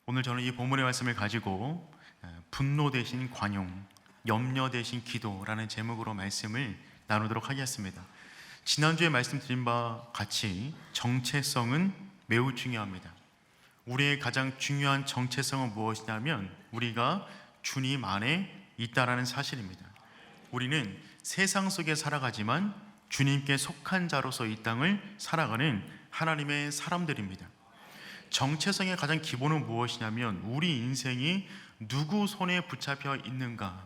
오늘 저는 이 본문의 말씀을 가지고 분노 대신 관용, 염려 대신 기도라는 제목으로 말씀을 나누도록 하겠습니다. 지난주에 말씀드린 바 같이 정체성은 매우 중요합니다. 우리의 가장 중요한 정체성은 무엇이냐면 우리가 주님 안에 있다라는 사실입니다. 우리는 세상 속에 살아가지만 주님께 속한 자로서 이 땅을 살아가는 하나님의 사람들입니다. 정체성의 가장 기본은 무엇이냐면 우리 인생이 누구 손에 붙잡혀 있는가,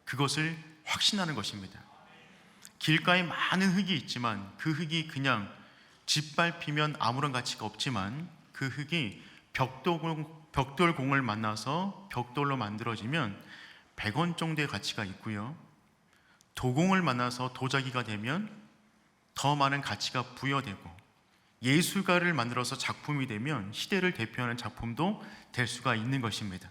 그것을 확신하는 것입니다. 길가에 많은 흙이 있지만 그 흙이 그냥 짓밟히면 아무런 가치가 없지만 그 흙이 벽돌공을 만나서 벽돌로 만들어지면 100원 정도의 가치가 있고요, 도공을 만나서 도자기가 되면 더 많은 가치가 부여되고, 예술가를 만들어서 작품이 되면 시대를 대표하는 작품도 될 수가 있는 것입니다.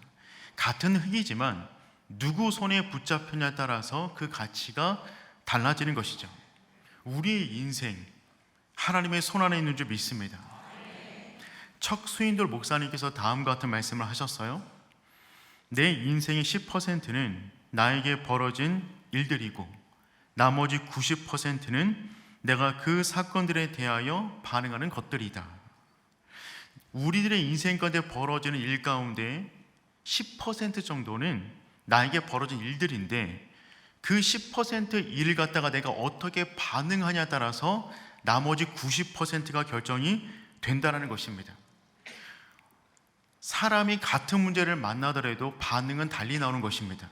같은 흙이지만 누구 손에 붙잡혔냐에 따라서 그 가치가 달라지는 것이죠. 우리의 인생 하나님의 손 안에 있는 줄 믿습니다. 척수인돌 목사님께서 다음과 같은 말씀을 하셨어요. 내 인생의 10%는 나에게 벌어진 일들이고 나머지 90%는 내가 그 사건들에 대하여 반응하는 것들이다. 우리들의 인생 가운데 벌어지는 일 가운데 10% 정도는 나에게 벌어진 일들인데 그 10% 일을 갖다가 내가 어떻게 반응하냐에 따라서 나머지 90%가 결정이 된다는 것입니다. 사람이 같은 문제를 만나더라도 반응은 달리 나오는 것입니다.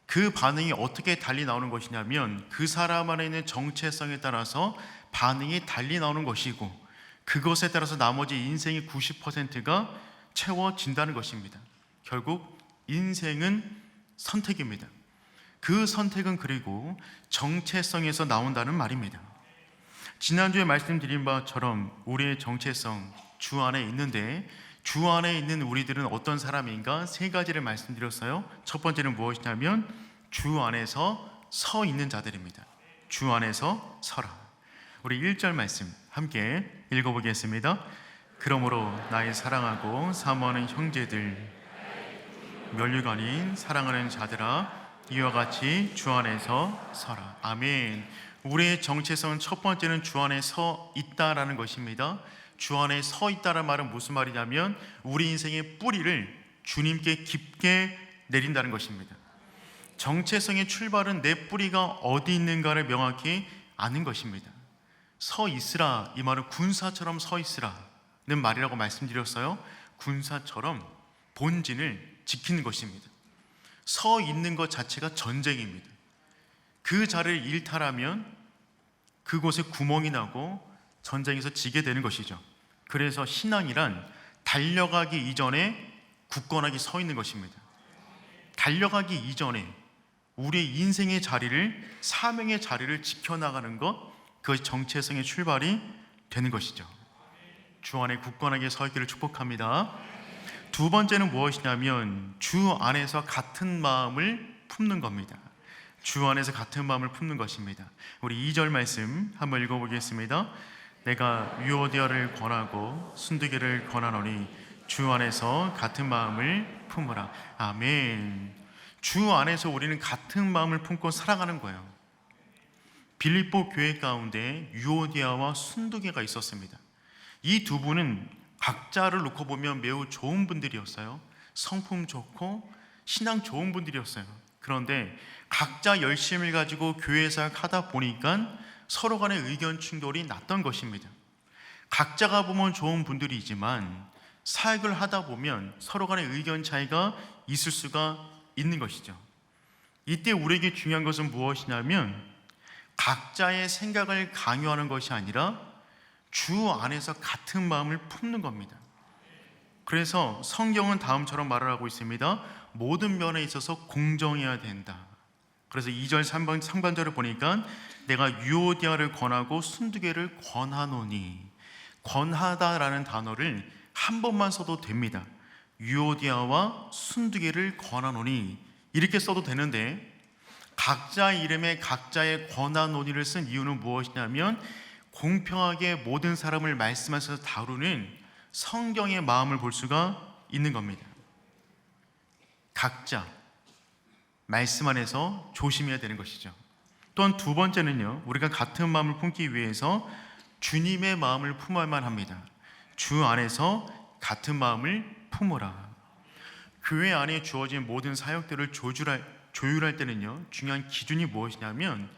그 반응이 어떻게 달리 나오는 것이냐면 그 사람 안에 있는 정체성에 따라서 반응이 달리 나오는 것이고, 그것에 따라서 나머지 인생의 90%가 채워진다는 것입니다. 결국 인생은 선택입니다. 그 선택은 그리고 정체성에서 나온다는 말입니다. 지난주에 말씀드린 바처럼 우리의 정체성 주 안에 있는데, 주 안에 있는 우리들은 어떤 사람인가 세 가지를 말씀드렸어요. 첫 번째는 무엇이냐면 주 안에서 서 있는 자들입니다. 주 안에서 서라. 우리 1절 말씀 함께 읽어보겠습니다. 그러므로 나의 사랑하고 사모하는 형제들, 멸류가 아닌 사랑하는 자들아, 이와 같이 주 안에서 서라. 아멘. 우리의 정체성은 첫 번째는 주 안에 서 있다라는 것입니다. 주 안에 서 있다는 말은 무슨 말이냐면 우리 인생의 뿌리를 주님께 깊게 내린다는 것입니다. 정체성의 출발은 내 뿌리가 어디 있는가를 명확히 아는 것입니다. 서 있으라, 이 말은 군사처럼 서 있으라는 말이라고 말씀드렸어요. 군사처럼 본진을 지키는 것입니다. 서 있는 것 자체가 전쟁입니다. 그 자리를 일탈하면 그곳에 구멍이 나고 전쟁에서 지게 되는 것이죠. 그래서 신앙이란 달려가기 이전에 굳건하게 서 있는 것입니다. 달려가기 이전에 우리의 인생의 자리를, 사명의 자리를 지켜나가는 것, 그것이 정체성의 출발이 되는 것이죠. 주 안에 굳건하게 서 있기를 축복합니다. 두 번째는 무엇이냐면 주 안에서 같은 마음을 품는 겁니다. 주 안에서 같은 마음을 품는 것입니다. 우리 2절 말씀 한번 읽어보겠습니다. 내가 유오디아를 권하고 순두개를 권하노니 주 안에서 같은 마음을 품으라. 아멘. 주 안에서 우리는 같은 마음을 품고 살아가는 거예요. 빌립보 교회 가운데 유오디아와 순두개가 있었습니다. 이 두 분은 각자를 놓고 보면 매우 좋은 분들이었어요. 성품 좋고 신앙 좋은 분들이었어요. 그런데 각자 열심을 가지고 교회 생활하다 보니까 서로 간의 의견 충돌이 났던 것입니다. 각자가 보면 좋은 분들이지만 사역을 하다 보면 서로 간의 의견 차이가 있을 수가 있는 것이죠. 이때 우리에게 중요한 것은 무엇이냐면 각자의 생각을 강요하는 것이 아니라 주 안에서 같은 마음을 품는 겁니다. 그래서 성경은 다음처럼 말을 하고 있습니다. 모든 면에 있어서 공정해야 된다. 그래서 2절 상반절을 보니까 내가 유오디아를 권하고 순두개를 권하노니, 권하다라는 단어를 한 번만 써도 됩니다. 유오디아와 순두개를 권하노니 이렇게 써도 되는데 각자의 이름에 각자의 권하노니를 쓴 이유는 무엇이냐면 공평하게 모든 사람을 말씀하셔서 다루는 성경의 마음을 볼 수가 있는 겁니다. 각자 말씀 안에서 조심해야 되는 것이죠. 또한 두 번째는요, 우리가 같은 마음을 품기 위해서 주님의 마음을 품어야만 합니다. 주 안에서 같은 마음을 품으라. 교회 안에 주어진 모든 사역들을 조율할 때는요, 중요한 기준이 무엇이냐면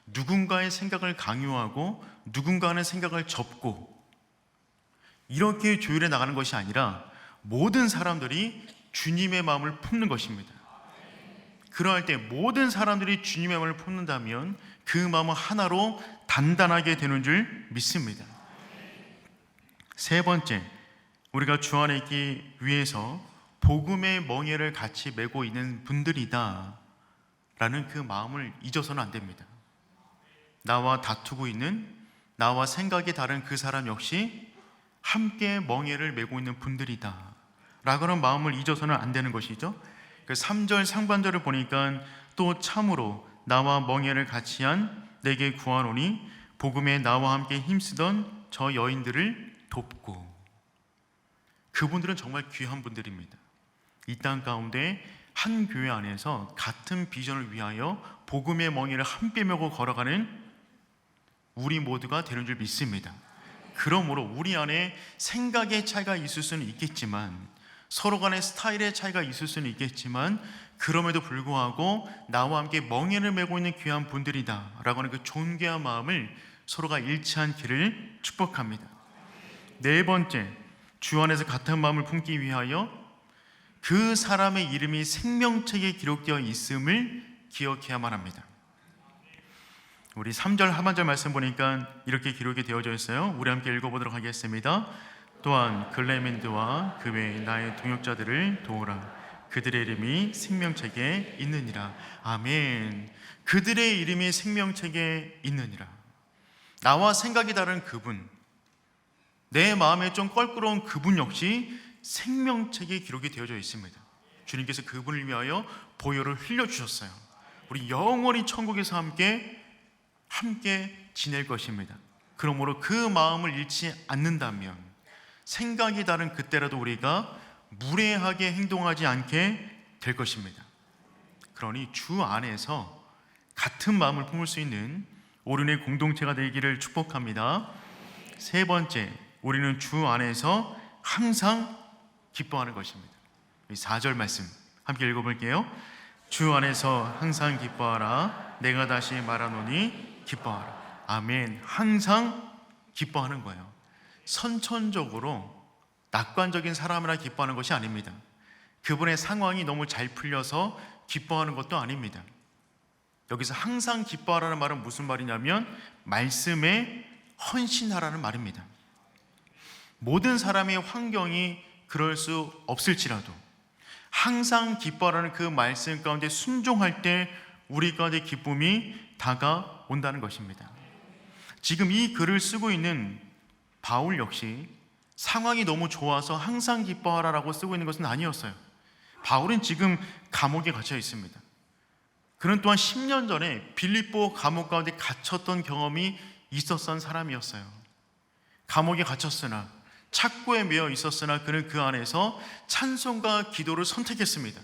누군가의 생각을 강요하고 누군가는 생각을 접고 이렇게 조율해 나가는 것이 아니라 모든 사람들이 주님의 마음을 품는 것입니다. 그러할 때 모든 사람들이 주님의 마음을 품는다면 그 마음은 하나로 단단하게 되는 줄 믿습니다. 세 번째, 우리가 주 안에 있기 위해서 복음의 멍에를 같이 메고 있는 분들이다 라는 그 마음을 잊어서는 안 됩니다. 나와 다투고 있는, 나와 생각이 다른 그 사람 역시 함께 멍에를 메고 있는 분들이다 라고는 마음을 잊어서는 안 되는 것이죠. 그 3절 상반절을 보니까 또 참으로 나와 멍에를 같이 한 내게 구하노니 복음에 나와 함께 힘쓰던 저 여인들을 돕고. 그분들은 정말 귀한 분들입니다. 이 땅 가운데 한 교회 안에서 같은 비전을 위하여 복음의 멍에를 함께 메고 걸어가는 우리 모두가 되는 줄 믿습니다. 그러므로 우리 안에 생각의 차이가 있을 수는 있겠지만, 서로 간의 스타일의 차이가 있을 수는 있겠지만, 그럼에도 불구하고 나와 함께 멍에를 메고 있는 귀한 분들이다 라고 하는 그 존귀한 마음을 서로가 잃지 않기를 축복합니다. 네 번째, 주 안에서 같은 마음을 품기 위하여 그 사람의 이름이 생명책에 기록되어 있음을 기억해야만 합니다. 우리 3절 하반절 말씀 보니까 이렇게 기록이 되어져 있어요. 우리 함께 읽어보도록 하겠습니다. 또한 글레멘드와 그 외 나의 동역자들을 도우라. 그들의 이름이 생명책에 있느니라. 아멘. 그들의 이름이 생명책에 있느니라. 나와 생각이 다른 그분, 내 마음에 좀 껄끄러운 그분 역시 생명책에 기록이 되어져 있습니다. 주님께서 그분을 위하여 보혈을 흘려주셨어요. 우리 영원히 천국에서 함께 지낼 것입니다. 그러므로 그 마음을 잃지 않는다면 생각이 다른 그때라도 우리가 무례하게 행동하지 않게 될 것입니다. 그러니 주 안에서 같은 마음을 품을 수 있는 우리의 공동체가 되기를 축복합니다. 세 번째, 우리는 주 안에서 항상 기뻐하는 것입니다. 4절 말씀 함께 읽어볼게요. 주 안에서 항상 기뻐하라. 내가 다시 말하노니 기뻐하라. 아멘. 항상 기뻐하는 거예요. 선천적으로 낙관적인 사람이라 기뻐하는 것이 아닙니다. 그분의 상황이 너무 잘 풀려서 기뻐하는 것도 아닙니다. 여기서 항상 기뻐하라는 말은 무슨 말이냐면 말씀에 헌신하라는 말입니다. 모든 사람의 환경이 그럴 수 없을지라도 항상 기뻐하라는 그 말씀 가운데 순종할 때 우리 가운데 기쁨이 다가온다는 것입니다. 지금 이 글을 쓰고 있는 바울 역시 상황이 너무 좋아서 항상 기뻐하라라고 쓰고 있는 것은 아니었어요. 바울은 지금 감옥에 갇혀 있습니다. 그는 또한 10년 전에 빌립보 감옥 가운데 갇혔던 경험이 있었던 사람이었어요. 감옥에 갇혔으나, 착고에 매여 있었으나 그는 그 안에서 찬송과 기도를 선택했습니다.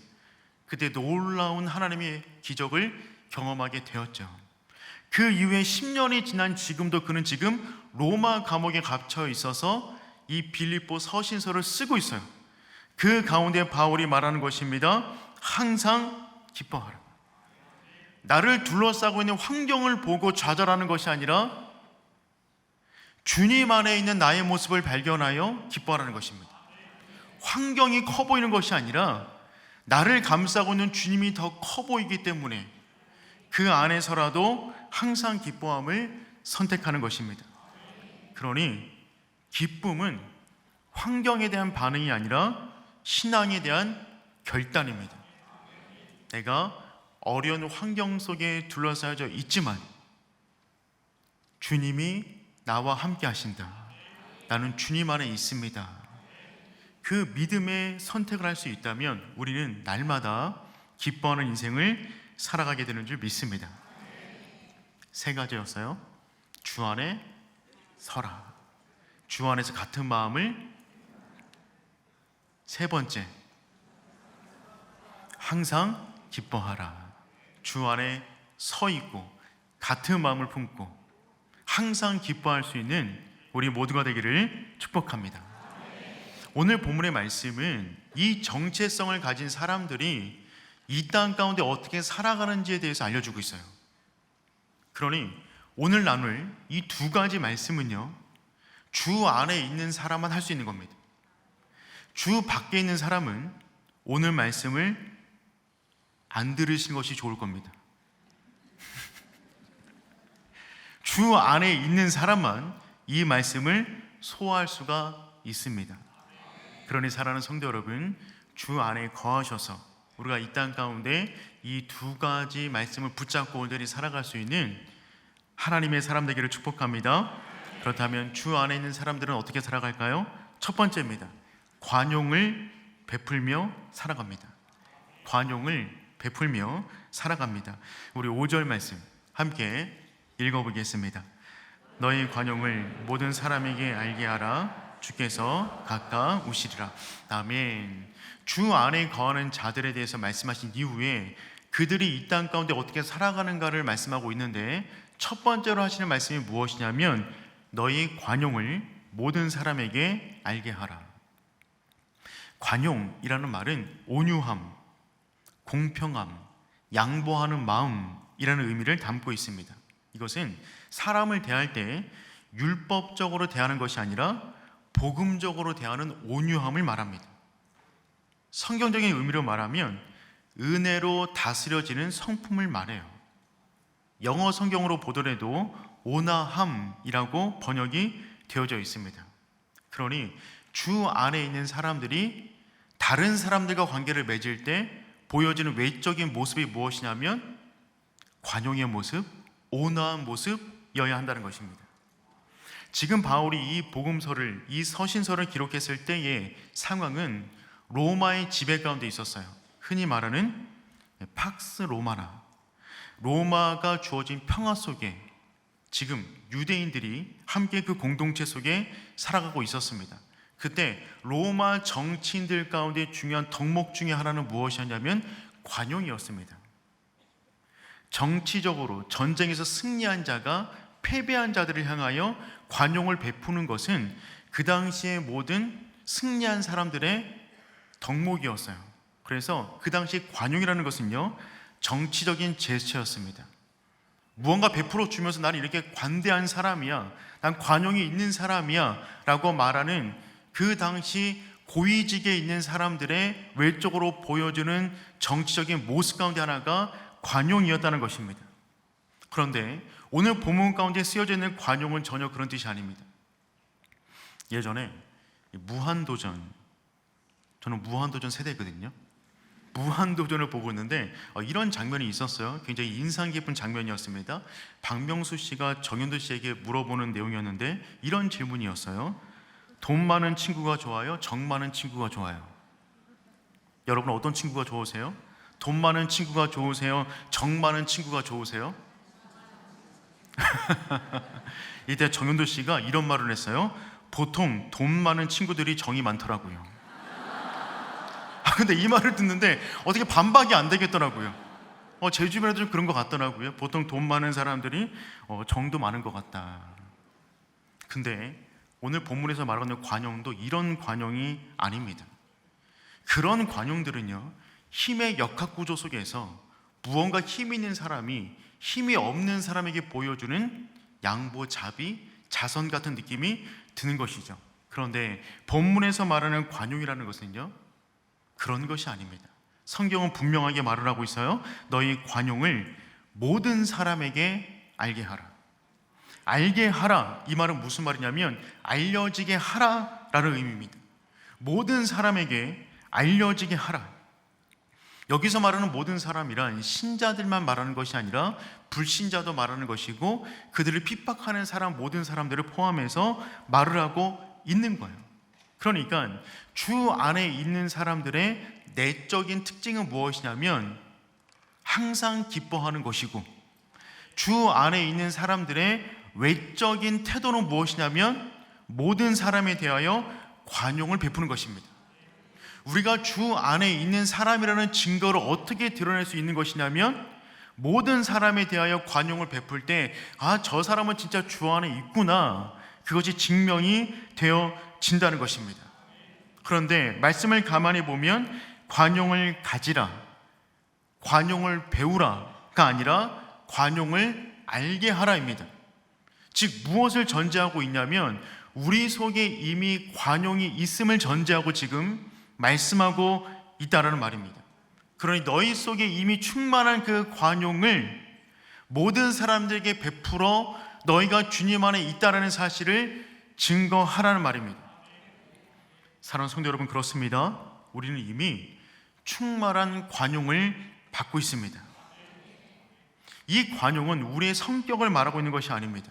그때 놀라운 하나님의 기적을 경험하게 되었죠. 그 이후에 10년이 지난 지금도 그는 지금 로마 감옥에 갇혀 있어서 이 빌립보 서신서를 쓰고 있어요. 그 가운데 바울이 말하는 것입니다. 항상 기뻐하라. 나를 둘러싸고 있는 환경을 보고 좌절하는 것이 아니라 주님 안에 있는 나의 모습을 발견하여 기뻐하라는 것입니다. 환경이 커 보이는 것이 아니라 나를 감싸고 있는 주님이 더 커 보이기 때문에 그 안에서라도 항상 기뻐함을 선택하는 것입니다. 그러니 기쁨은 환경에 대한 반응이 아니라 신앙에 대한 결단입니다. 내가 어려운 환경 속에 둘러싸여져 있지만 주님이 나와 함께 하신다. 나는 주님 안에 있습니다. 그 믿음의 선택을 할 수 있다면 우리는 날마다 기뻐하는 인생을 살아가게 되는 줄 믿습니다. 세 가지였어요. 주 안에 서라. 주 안에서 같은 마음을 세 번째, 항상 기뻐하라. 주 안에 서 있고 같은 마음을 품고 항상 기뻐할 수 있는 우리 모두가 되기를 축복합니다. 오늘 본문의 말씀은 이 정체성을 가진 사람들이 이 땅 가운데 어떻게 살아가는지에 대해서 알려주고 있어요. 그러니 오늘 나눌 이 두 가지 말씀은요, 주 안에 있는 사람만 할 수 있는 겁니다. 주 밖에 있는 사람은 오늘 말씀을 안 들으신 것이 좋을 겁니다. 주 안에 있는 사람만 이 말씀을 소화할 수가 있습니다. 그러니 사랑하는 성도 여러분, 주 안에 거하셔서 우리가 이 땅 가운데 이 두 가지 말씀을 붙잡고 온전히 살아갈 수 있는 하나님의 사람 되기를 축복합니다. 그렇다면 주 안에 있는 사람들은 어떻게 살아갈까요? 첫 번째입니다. 관용을 베풀며 살아갑니다. 관용을 베풀며 살아갑니다. 우리 5절 말씀 함께 읽어보겠습니다. 너희 관용을 모든 사람에게 알게 하라. 주께서 가까우시리라. 아멘. 주 안에 거하는 자들에 대해서 말씀하신 이후에 그들이 이 땅 가운데 어떻게 살아가는가를 말씀하고 있는데, 첫 번째로 하시는 말씀이 무엇이냐면 너희 관용을 모든 사람에게 알게 하라. 관용이라는 말은 온유함, 공평함, 양보하는 마음이라는 의미를 담고 있습니다. 이것은 사람을 대할 때 율법적으로 대하는 것이 아니라 복음적으로 대하는 온유함을 말합니다. 성경적인 의미로 말하면 은혜로 다스려지는 성품을 말해요. 영어 성경으로 보더라도 온화함이라고 번역이 되어져 있습니다. 그러니 주 안에 있는 사람들이 다른 사람들과 관계를 맺을 때 보여지는 외적인 모습이 무엇이냐면 관용의 모습, 온화한 모습이어야 한다는 것입니다. 지금 바울이 이 복음서를, 이 서신서를 기록했을 때의 상황은 로마의 지배 가운데 있었어요. 흔히 말하는 팍스 로마나, 로마가 주어진 평화 속에 지금 유대인들이 함께 그 공동체 속에 살아가고 있었습니다. 그때 로마 정치인들 가운데 중요한 덕목 중에 하나는 무엇이었냐면 관용이었습니다. 정치적으로 전쟁에서 승리한 자가 패배한 자들을 향하여 관용을 베푸는 것은 그 당시의 모든 승리한 사람들의 덕목이었어요. 그래서 그 당시 관용이라는 것은요, 정치적인 제스처였습니다. 무언가 베풀어 주면서 나는 이렇게 관대한 사람이야, 난 관용이 있는 사람이야 라고 말하는 그 당시 고위직에 있는 사람들의 외적으로 보여주는 정치적인 모습 가운데 하나가 관용이었다는 것입니다. 그런데 오늘 본문 가운데 쓰여져 있는 관용은 전혀 그런 뜻이 아닙니다. 예전에 무한도전, 저는 무한도전 세대거든요. 무한도전을 보고 있는데 이런 장면이 있었어요. 굉장히 인상 깊은 장면이었습니다. 박명수 씨가 정현도 씨에게 물어보는 내용이었는데 이런 질문이었어요. 돈 많은 친구가 좋아요? 정 많은 친구가 좋아요? 여러분 어떤 친구가 좋으세요? 돈 많은 친구가 좋으세요? 정 많은 친구가 좋으세요? 이때 정현도 씨가 이런 말을 했어요. 보통 돈 많은 친구들이 정이 많더라고요. 근데 이 말을 듣는데 어떻게 반박이 안 되겠더라고요. 제 주변에도 좀 그런 것 같더라고요. 보통 돈 많은 사람들이 정도 많은 것 같다. 근데 오늘 본문에서 말하는 관용도 이런 관용이 아닙니다. 그런 관용들은요, 힘의 역학구조 속에서 무언가 힘 있는 사람이 힘이 없는 사람에게 보여주는 양보, 자비, 자선 같은 느낌이 드는 것이죠. 그런데 본문에서 말하는 관용이라는 것은요, 그런 것이 아닙니다. 성경은 분명하게 말을 하고 있어요. 너희 관용을 모든 사람에게 알게 하라. 알게 하라, 이 말은 무슨 말이냐면 알려지게 하라라는 의미입니다. 모든 사람에게 알려지게 하라. 여기서 말하는 모든 사람이란 신자들만 말하는 것이 아니라 불신자도 말하는 것이고 그들을 핍박하는 사람, 모든 사람들을 포함해서 말을 하고 있는 거예요. 그러니까 주 안에 있는 사람들의 내적인 특징은 무엇이냐면 항상 기뻐하는 것이고, 주 안에 있는 사람들의 외적인 태도는 무엇이냐면 모든 사람에 대하여 관용을 베푸는 것입니다. 우리가 주 안에 있는 사람이라는 증거를 어떻게 드러낼 수 있는 것이냐면, 모든 사람에 대하여 관용을 베풀 때 저 사람은 진짜 주 안에 있구나, 그것이 증명이 되어진다는 것입니다. 그런데 말씀을 가만히 보면 관용을 가지라, 관용을 배우라가 아니라 관용을 알게 하라입니다. 즉 무엇을 전제하고 있냐면, 우리 속에 이미 관용이 있음을 전제하고 지금 말씀하고 있다라는 말입니다. 그러니 너희 속에 이미 충만한 그 관용을 모든 사람들에게 베풀어 너희가 주님 안에 있다라는 사실을 증거하라는 말입니다. 사랑하는 성도 여러분, 그렇습니다. 우리는 이미 충만한 관용을 받고 있습니다. 이 관용은 우리의 성격을 말하고 있는 것이 아닙니다.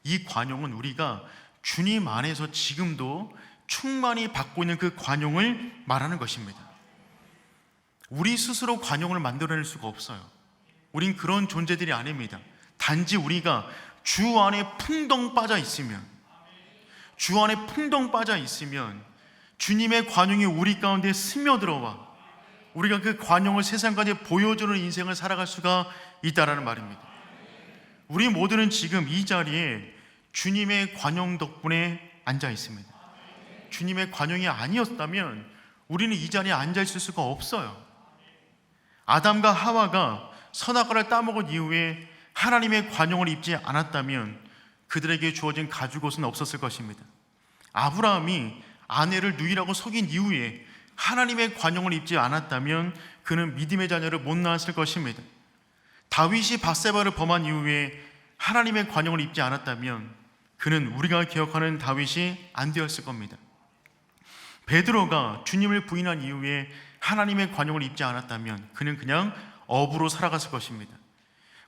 이 관용은 우리가 주님 안에서 지금도 충만히 받고 있는 그 관용을 말하는 것입니다. 우리 스스로 관용을 만들어낼 수가 없어요. 우린 그런 존재들이 아닙니다. 단지 우리가 주 안에 풍덩 빠져 있으면, 주 안에 풍덩 빠져 있으면 주님의 관용이 우리 가운데 스며들어와 우리가 그 관용을 세상까지 보여주는 인생을 살아갈 수가 있다라는 말입니다. 우리 모두는 지금 이 자리에 주님의 관용 덕분에 앉아 있습니다. 주님의 관용이 아니었다면 우리는 이 자리에 앉아 있을 수가 없어요. 아담과 하와가 선악과를 따먹은 이후에 하나님의 관용을 입지 않았다면 그들에게 주어진 가죽옷은 없었을 것입니다. 아브라함이 아내를 누이라고 속인 이후에 하나님의 관용을 입지 않았다면 그는 믿음의 자녀를 못 낳았을 것입니다. 다윗이 밧세바를 범한 이후에 하나님의 관용을 입지 않았다면 그는 우리가 기억하는 다윗이 안 되었을 겁니다. 베드로가 주님을 부인한 이후에 하나님의 관용을 입지 않았다면 그는 그냥 어부로 살아갔을 것입니다.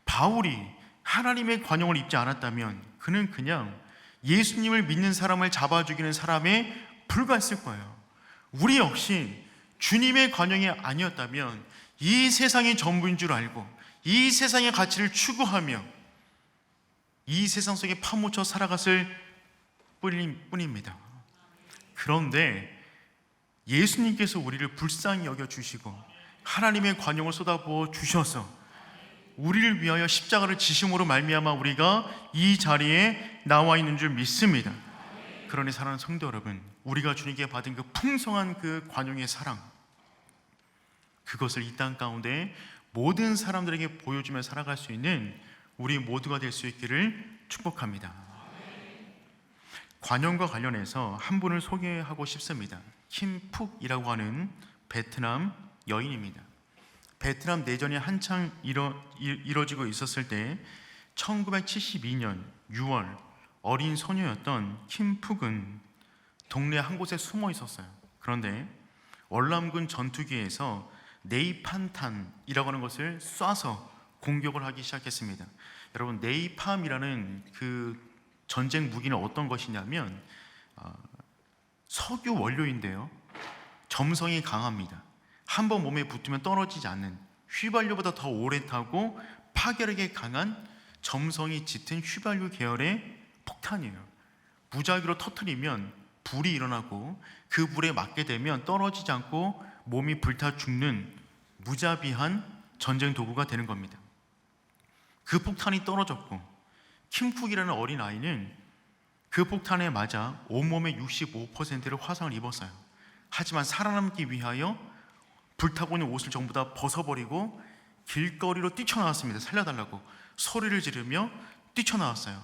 바울이 하나님의 관용을 입지 않았다면 그는 그냥 예수님을 믿는 사람을 잡아 죽이는 사람에 불과했을 거예요. 우리 역시 주님의 관용이 아니었다면 이 세상이 전부인 줄 알고 이 세상의 가치를 추구하며 이 세상 속에 파묻혀 살아갔을 뿐입니다. 그런데 예수님께서 우리를 불쌍히 여겨주시고 하나님의 관용을 쏟아부어 주셔서 우리를 위하여 십자가를 지심으로 말미암아 우리가 이 자리에 나와 있는 줄 믿습니다. 그러니 사랑하는 성도 여러분, 우리가 주님께 받은 그 풍성한 그 관용의 사랑, 그것을 이 땅 가운데 모든 사람들에게 보여주며 살아갈 수 있는 우리 모두가 될 수 있기를 축복합니다. 관용과 관련해서 한 분을 소개하고 싶습니다. 킴푹이라고 하는 베트남 여인입니다. 베트남 내전이 한창 이뤄지고 있었을 때 1972년 6월 어린 소녀였던 킴푹은 동네 한 곳에 숨어 있었어요. 그런데 월남군 전투기에서 네이판탄이라고 하는 것을 쏴서 공격을 하기 시작했습니다. 여러분, 네이팜이라는 그 전쟁 무기는 어떤 것이냐면 석유 원료인데요, 점성이 강합니다. 한번 몸에 붙으면 떨어지지 않는, 휘발유보다 더 오래 타고 파괴력이 강한 점성이 짙은 휘발유 계열의 폭탄이에요. 무작위로 터뜨리면 불이 일어나고 그 불에 맞게 되면 떨어지지 않고 몸이 불타 죽는 무자비한 전쟁 도구가 되는 겁니다. 그 폭탄이 떨어졌고 킴쿡이라는 어린아이는 그 폭탄에 맞아 온몸의 65%를 화상을 입었어요. 하지만 살아남기 위하여 불타고 있는 옷을 전부 다 벗어버리고 길거리로 뛰쳐나왔습니다. 살려달라고 소리를 지르며 뛰쳐나왔어요.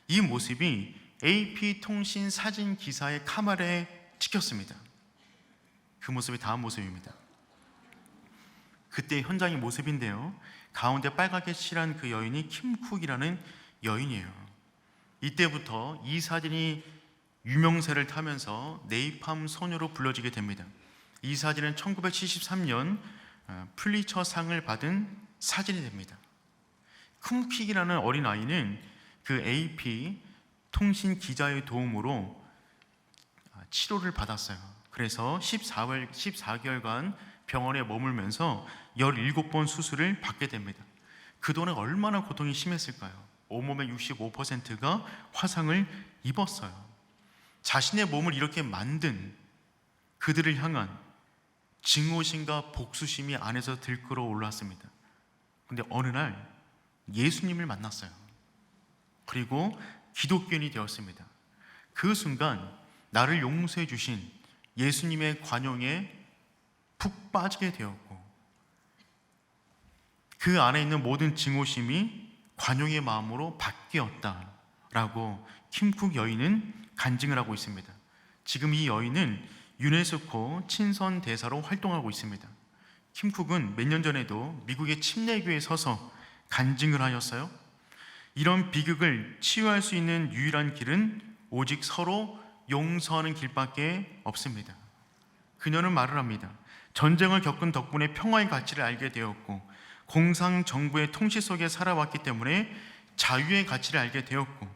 이 모습이 AP통신 사진 기사의 카메라에 찍혔습니다. 그 모습이 다음 모습입니다. 그때 현장의 모습인데요, 가운데 빨갛게 칠한 그 여인이 킴쿡이라는 여인이에요. 이때부터 이 사진이 유명세를 타면서 네이팜 소녀로 불려지게 됩니다. 이 사진은 1973년 플리처상을 받은 사진이 됩니다. 킴쿡이라는 어린아이는 그 AP 통신 기자의 도움으로 치료를 받았어요. 그래서 14개월간 병원에 머물면서 17번 수술을 받게 됩니다. 그동안에 얼마나 고통이 심했을까요? 온몸의 65%가 화상을 입었어요. 자신의 몸을 이렇게 만든 그들을 향한 증오심과 복수심이 안에서 들끓어 올랐습니다. 근데 어느 날 예수님을 만났어요. 그리고 기독교인이 되었습니다. 그 순간 나를 용서해 주신 예수님의 관용에 푹 빠지게 되었고, 그 안에 있는 모든 증오심이 관용의 마음으로 바뀌었다라고 킴쿡 여인은 간증을 하고 있습니다. 지금 이 여인은 유네스코 친선 대사로 활동하고 있습니다. 킴쿡은 몇 년 전에도 미국의 침례교회에 서서 간증을 하였어요. 이런 비극을 치유할 수 있는 유일한 길은 오직 서로 용서하는 길밖에 없습니다. 그녀는 말을 합니다. 전쟁을 겪은 덕분에 평화의 가치를 알게 되었고, 공산정부의 통치 속에 살아왔기 때문에 자유의 가치를 알게 되었고,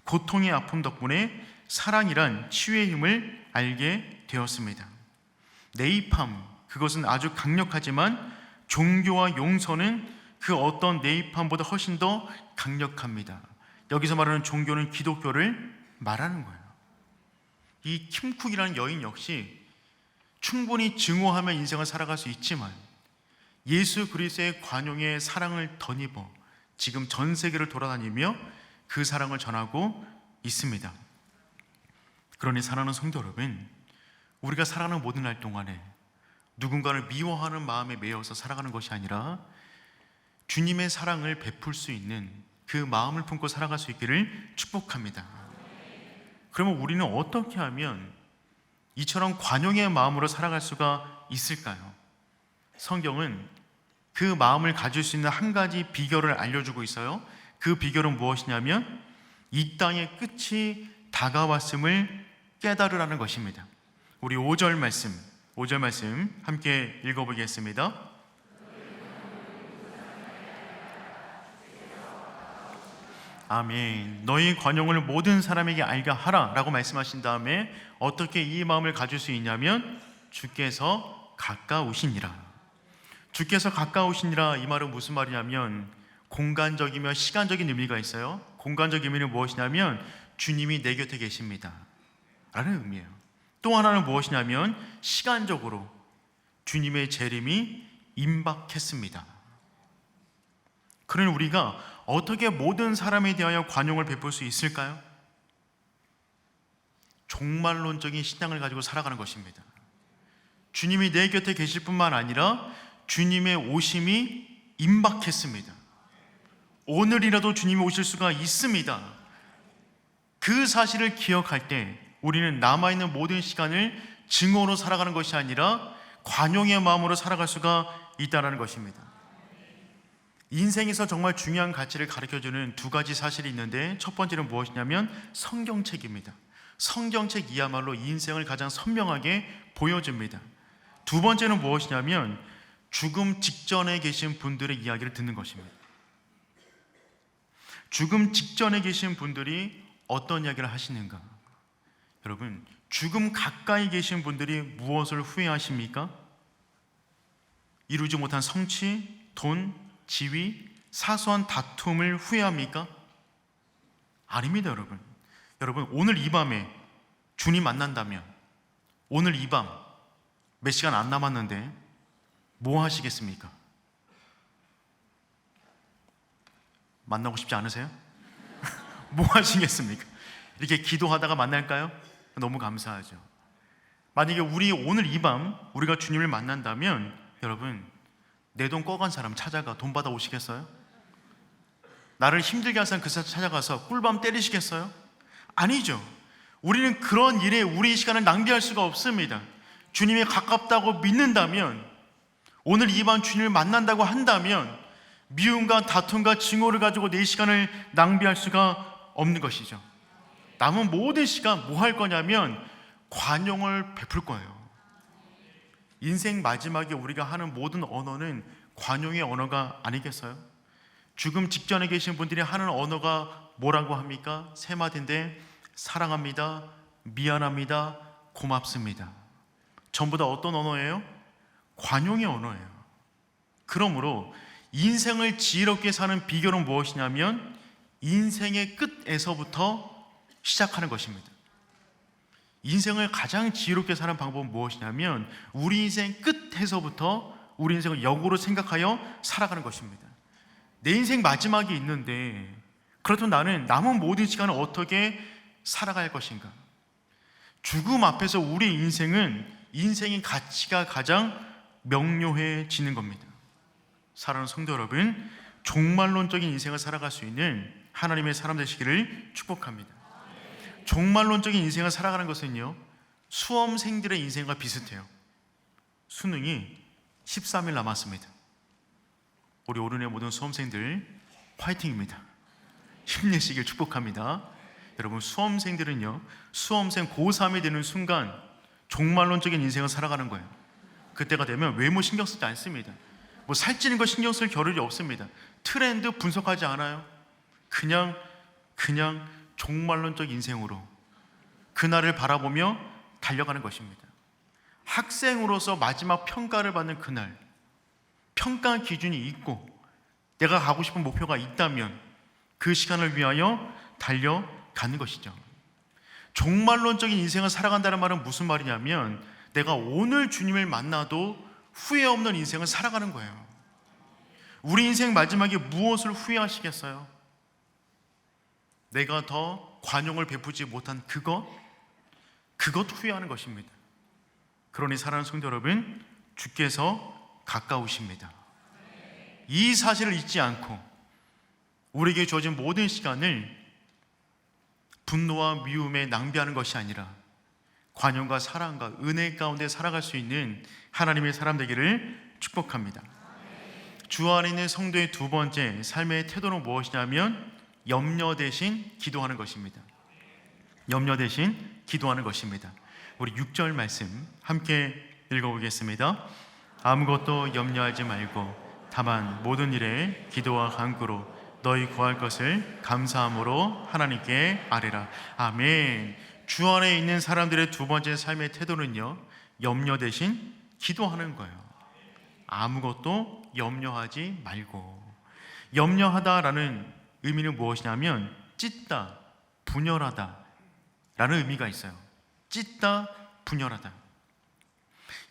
고통의 아픔 덕분에 사랑이란 치유의 힘을 알게 되었습니다. 네이팜, 그것은 아주 강력하지만 종교와 용서는 그 어떤 네이팜보다 훨씬 더 강력합니다. 여기서 말하는 종교는 기독교를 말하는 거예요. 이 킴쿡이라는 여인 역시 충분히 증오하며 인생을 살아갈 수 있지만 예수 그리스도의 관용의 사랑을 덧입어 지금 전 세계를 돌아다니며 그 사랑을 전하고 있습니다. 그러니 사랑하는 성도 여러분, 우리가 살아가는 모든 날 동안에 누군가를 미워하는 마음에 매여서 살아가는 것이 아니라 주님의 사랑을 베풀 수 있는 그 마음을 품고 살아갈 수 있기를 축복합니다. 그러면 우리는 어떻게 하면 이처럼 관용의 마음으로 살아갈 수가 있을까요? 성경은 그 마음을 가질 수 있는 한 가지 비결을 알려주고 있어요. 그 비결은 무엇이냐면 이 땅의 끝이 다가왔음을 깨달으라는 것입니다. 우리 5절 말씀 함께 읽어보겠습니다. 아멘. 너희 관용을 모든 사람에게 알게 하라 라고 말씀하신 다음에 어떻게 이 마음을 가질 수 있냐면 주께서 가까우시니라. 주께서 가까우시니라, 이 말은 무슨 말이냐면 공간적이며 시간적인 의미가 있어요. 공간적 의미는 무엇이냐면 주님이 내 곁에 계십니다 라는 의미예요. 또 하나는 무엇이냐면 시간적으로 주님의 재림이 임박했습니다. 그러니 우리가 어떻게 모든 사람에 대하여 관용을 베풀 수 있을까요? 종말론적인 신앙을 가지고 살아가는 것입니다. 주님이 내 곁에 계실 뿐만 아니라 주님의 오심이 임박했습니다. 오늘이라도 주님이 오실 수가 있습니다. 그 사실을 기억할 때 우리는 남아있는 모든 시간을 증오로 살아가는 것이 아니라 관용의 마음으로 살아갈 수가 있다는 것입니다. 인생에서 정말 중요한 가치를 가르쳐주는 두 가지 사실이 있는데, 첫 번째는 무엇이냐면 성경책입니다. 성경책이야말로 인생을 가장 선명하게 보여줍니다. 두 번째는 무엇이냐면 죽음 직전에 계신 분들의 이야기를 듣는 것입니다. 죽음 직전에 계신 분들이 어떤 이야기를 하시는가? 여러분, 죽음 가까이 계신 분들이 무엇을 후회하십니까? 이루지 못한 성취, 돈, 지위, 사소한 다툼을 후회합니까? 아닙니다, 여러분. 여러분, 오늘 이 밤에 주님 만난다면, 오늘 이 밤 몇 시간 안 남았는데 뭐 하시겠습니까? 만나고 싶지 않으세요? 뭐 하시겠습니까? 이렇게 기도하다가 만날까요? 너무 감사하죠. 만약에 우리 오늘 이 밤 우리가 주님을 만난다면, 여러분, 내 돈 꺼간 사람 찾아가 돈 받아 오시겠어요? 나를 힘들게 한 사람 그 사람 찾아가서 꿀밤 때리시겠어요? 아니죠. 우리는 그런 일에 우리 시간을 낭비할 수가 없습니다. 주님이 가깝다고 믿는다면, 오늘 이 밤 주님을 만난다고 한다면 미움과 다툼과 증오를 가지고 내 시간을 낭비할 수가 없는 것이죠. 남은 모든 시간 뭐 할 거냐면 관용을 베풀 거예요. 인생 마지막에 우리가 하는 모든 언어는 관용의 언어가 아니겠어요? 죽음 직전에 계신 분들이 하는 언어가 뭐라고 합니까? 세 마디인데, 사랑합니다, 미안합니다, 고맙습니다. 전부 다 어떤 언어예요? 관용의 언어예요. 그러므로 인생을 지혜롭게 사는 비결은 무엇이냐면 인생의 끝에서부터 시작하는 것입니다. 인생을 가장 지혜롭게 사는 방법은 무엇이냐면 우리 인생 끝에서부터 우리 인생을 역으로 생각하여 살아가는 것입니다. 내 인생 마지막이 있는데 그렇다면 나는 남은 모든 시간을 어떻게 살아갈 것인가? 죽음 앞에서 우리 인생의 가치가 가장 명료해지는 겁니다. 사랑하는 성도 여러분, 종말론적인 인생을 살아갈 수 있는 하나님의 사람 되시기를 축복합니다. 종말론적인 인생을 살아가는 것은요, 수험생들의 인생과 비슷해요. 수능이 13일 남았습니다. 우리 오른의 모든 수험생들 화이팅입니다. 힘내시길 축복합니다. 여러분, 수험생들은요, 수험생 고3이 되는 순간 종말론적인 인생을 살아가는 거예요. 그때가 되면 외모 신경 쓰지 않습니다. 뭐 살찌는 거 신경 쓸 겨를이 없습니다. 트렌드 분석하지 않아요. 그냥 종말론적 인생으로 그날을 바라보며 달려가는 것입니다. 학생으로서 마지막 평가를 받는 그날, 평가 기준이 있고 내가 가고 싶은 목표가 있다면 그 시간을 위하여 달려가는 것이죠. 종말론적인 인생을 살아간다는 말은 무슨 말이냐면 내가 오늘 주님을 만나도 후회 없는 인생을 살아가는 거예요. 우리 인생 마지막에 무엇을 후회하시겠어요? 내가 더 관용을 베푸지 못한 그것 후회하는 것입니다. 그러니 사랑하는 성도 여러분, 주께서 가까우십니다. 이 사실을 잊지 않고 우리에게 주어진 모든 시간을 분노와 미움에 낭비하는 것이 아니라 관용과 사랑과 은혜 가운데 살아갈 수 있는 하나님의 사람 되기를 축복합니다. 주 안에 있는 성도의 두 번째 삶의 태도는 무엇이냐면 염려 대신 기도하는 것입니다. 염려 대신 기도하는 것입니다. 우리 6절 말씀 함께 읽어보겠습니다. 아무것도 염려하지 말고 다만 모든 일에 기도와 간구로 너희 구할 것을 감사함으로 하나님께 아뢰라. 아멘. 주 안에 있는 사람들의 두 번째 삶의 태도는요, 염려 대신 기도하는 거예요. 아무것도 염려하지 말고. 염려하다라는 의미는 무엇이냐면 찢다, 분열하다 라는 의미가 있어요. 찢다, 분열하다.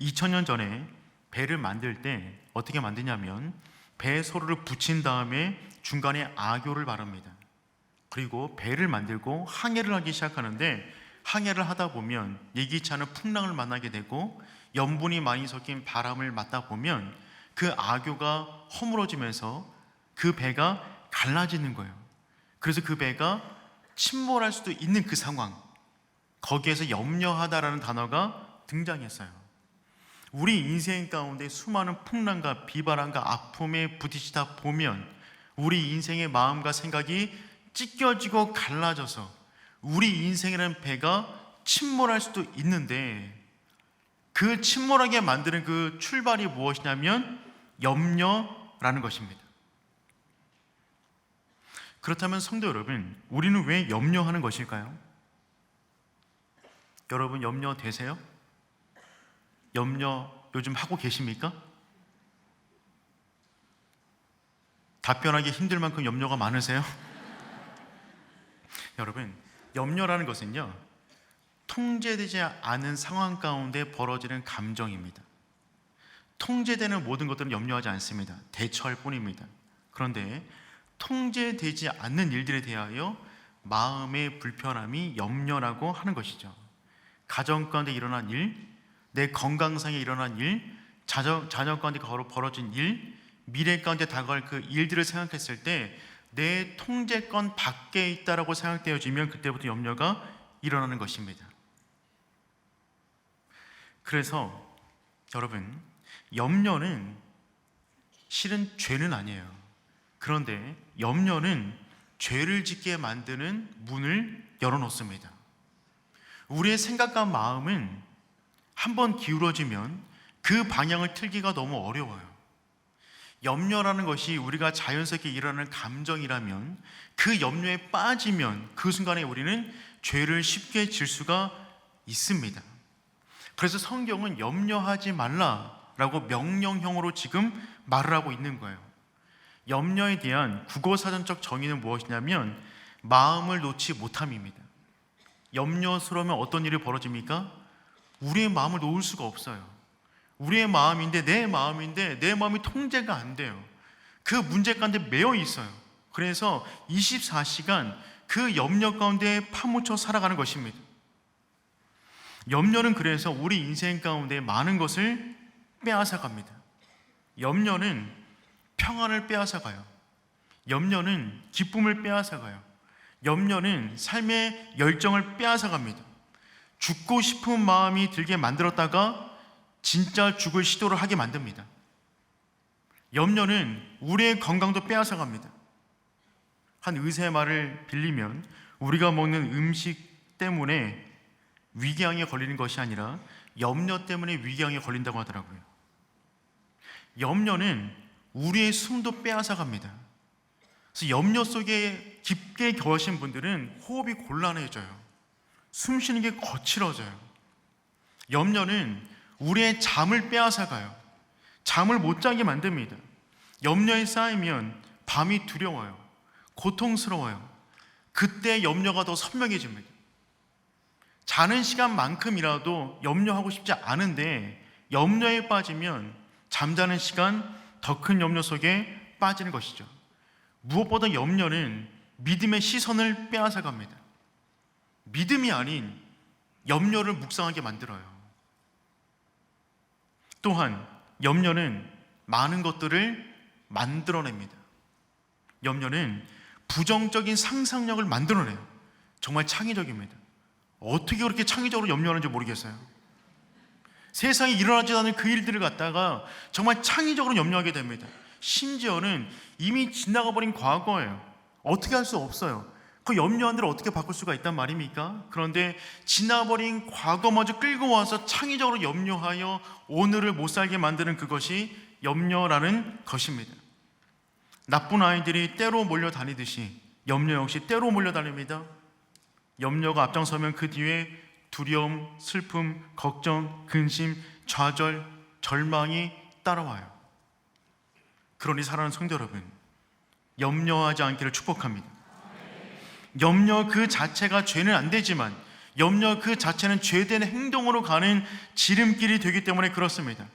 2000년 전에 배를 만들 때 어떻게 만드냐면 배 소로를 붙인 다음에 중간에 악교를 바릅니다. 그리고 배를 만들고 항해를 하기 시작하는데 항해를 하다 보면 예기치 않은 풍랑을 만나게 되고 염분이 많이 섞인 바람을 맞다 보면 그 악교가 허물어지면서 그 배가 갈라지는 거예요. 그래서 그 배가 침몰할 수도 있는 그 상황, 거기에서 염려하다라는 단어가 등장했어요. 우리 인생 가운데 수많은 풍랑과 비바람과 아픔에 부딪히다 보면 우리 인생의 마음과 생각이 찢겨지고 갈라져서 우리 인생이라는 배가 침몰할 수도 있는데 그 침몰하게 만드는 그 출발이 무엇이냐면 염려라는 것입니다. 그렇다면 성도 여러분, 우리는 왜 염려하는 것일까요? 여러분 염려 되세요? 염려 요즘 하고 계십니까? 답변하기 힘들 만큼 염려가 많으세요? 여러분, 염려라는 것은요, 통제되지 않은 상황 가운데 벌어지는 감정입니다. 통제되는 모든 것들은 염려하지 않습니다. 대처할 뿐입니다. 그런데 통제되지 않는 일들에 대하여 마음의 불편함이 염려라고 하는 것이죠. 가정 가운데 일어난 일, 내 건강상에 일어난 일, 자녀 가운데 벌어진 일, 미래 가운데 다가올 그 일들을 생각했을 때 내 통제권 밖에 있다라고 생각되어지면 그때부터 염려가 일어나는 것입니다. 그래서 여러분, 염려는 실은 죄는 아니에요. 그런데 염려는 죄를 짓게 만드는 문을 열어놓습니다. 우리의 생각과 마음은 한번 기울어지면 그 방향을 틀기가 너무 어려워요. 염려라는 것이 우리가 자연스럽게 일어나는 감정이라면 그 염려에 빠지면 그 순간에 우리는 죄를 쉽게 질 수가 있습니다. 그래서 성경은 염려하지 말라라고 명령형으로 지금 말을 하고 있는 거예요. 염려에 대한 국어사전적 정의는 무엇이냐면 마음을 놓지 못함입니다. 염려스러우면 어떤 일이 벌어집니까? 우리의 마음을 놓을 수가 없어요. 우리의 마음인데, 내 마음인데 내 마음이 통제가 안 돼요. 그 문제 가운데 매여 있어요. 그래서 24시간 그 염려 가운데 파묻혀 살아가는 것입니다. 염려는 그래서 우리 인생 가운데 많은 것을 빼앗아갑니다. 염려는 평안을 빼앗아가요. 염려는 기쁨을 빼앗아가요. 염려는 삶의 열정을 빼앗아갑니다. 죽고 싶은 마음이 들게 만들었다가 진짜 죽을 시도를 하게 만듭니다. 염려는 우리의 건강도 빼앗아갑니다. 한 의사의 말을 빌리면 우리가 먹는 음식 때문에 위궤양에 걸리는 것이 아니라 염려 때문에 위궤양에 걸린다고 하더라고요. 염려는 우리의 숨도 빼앗아갑니다. 그래서 염려 속에 깊게 겨우신 분들은 호흡이 곤란해져요. 숨 쉬는 게 거칠어져요. 염려는 우리의 잠을 빼앗아가요. 잠을 못 자게 만듭니다. 염려에 쌓이면 밤이 두려워요. 고통스러워요. 그때 염려가 더 선명해집니다. 자는 시간만큼이라도 염려하고 싶지 않은데 염려에 빠지면 잠자는 시간 더 큰 염려 속에 빠지는 것이죠. 무엇보다 염려는 믿음의 시선을 빼앗아갑니다. 믿음이 아닌 염려를 묵상하게 만들어요. 또한 염려는 많은 것들을 만들어냅니다. 염려는 부정적인 상상력을 만들어내요. 정말 창의적입니다. 어떻게 그렇게 창의적으로 염려하는지 모르겠어요. 세상에 일어나지 않은 그 일들을 갖다가 정말 창의적으로 염려하게 됩니다. 심지어는 이미 지나가 버린 과거예요. 어떻게 할 수 없어요. 그 염려한 대로 어떻게 바꿀 수가 있단 말입니까? 그런데 지나버린 과거마저 끌고 와서 창의적으로 염려하여 오늘을 못 살게 만드는 그것이 염려라는 것입니다. 나쁜 아이들이 떼로 몰려다니듯이 염려 역시 떼로 몰려다닙니다. 염려가 앞장서면 그 뒤에 두려움, 슬픔, 걱정, 근심, 좌절, 절망이 따라와요. 그러니 사랑하는 성도 여러분, 염려하지 않기를 축복합니다. 염려 그 자체가 죄는 안 되지만 염려 그 자체는 죄된 행동으로 가는 지름길이 되기 때문에 그렇습니다.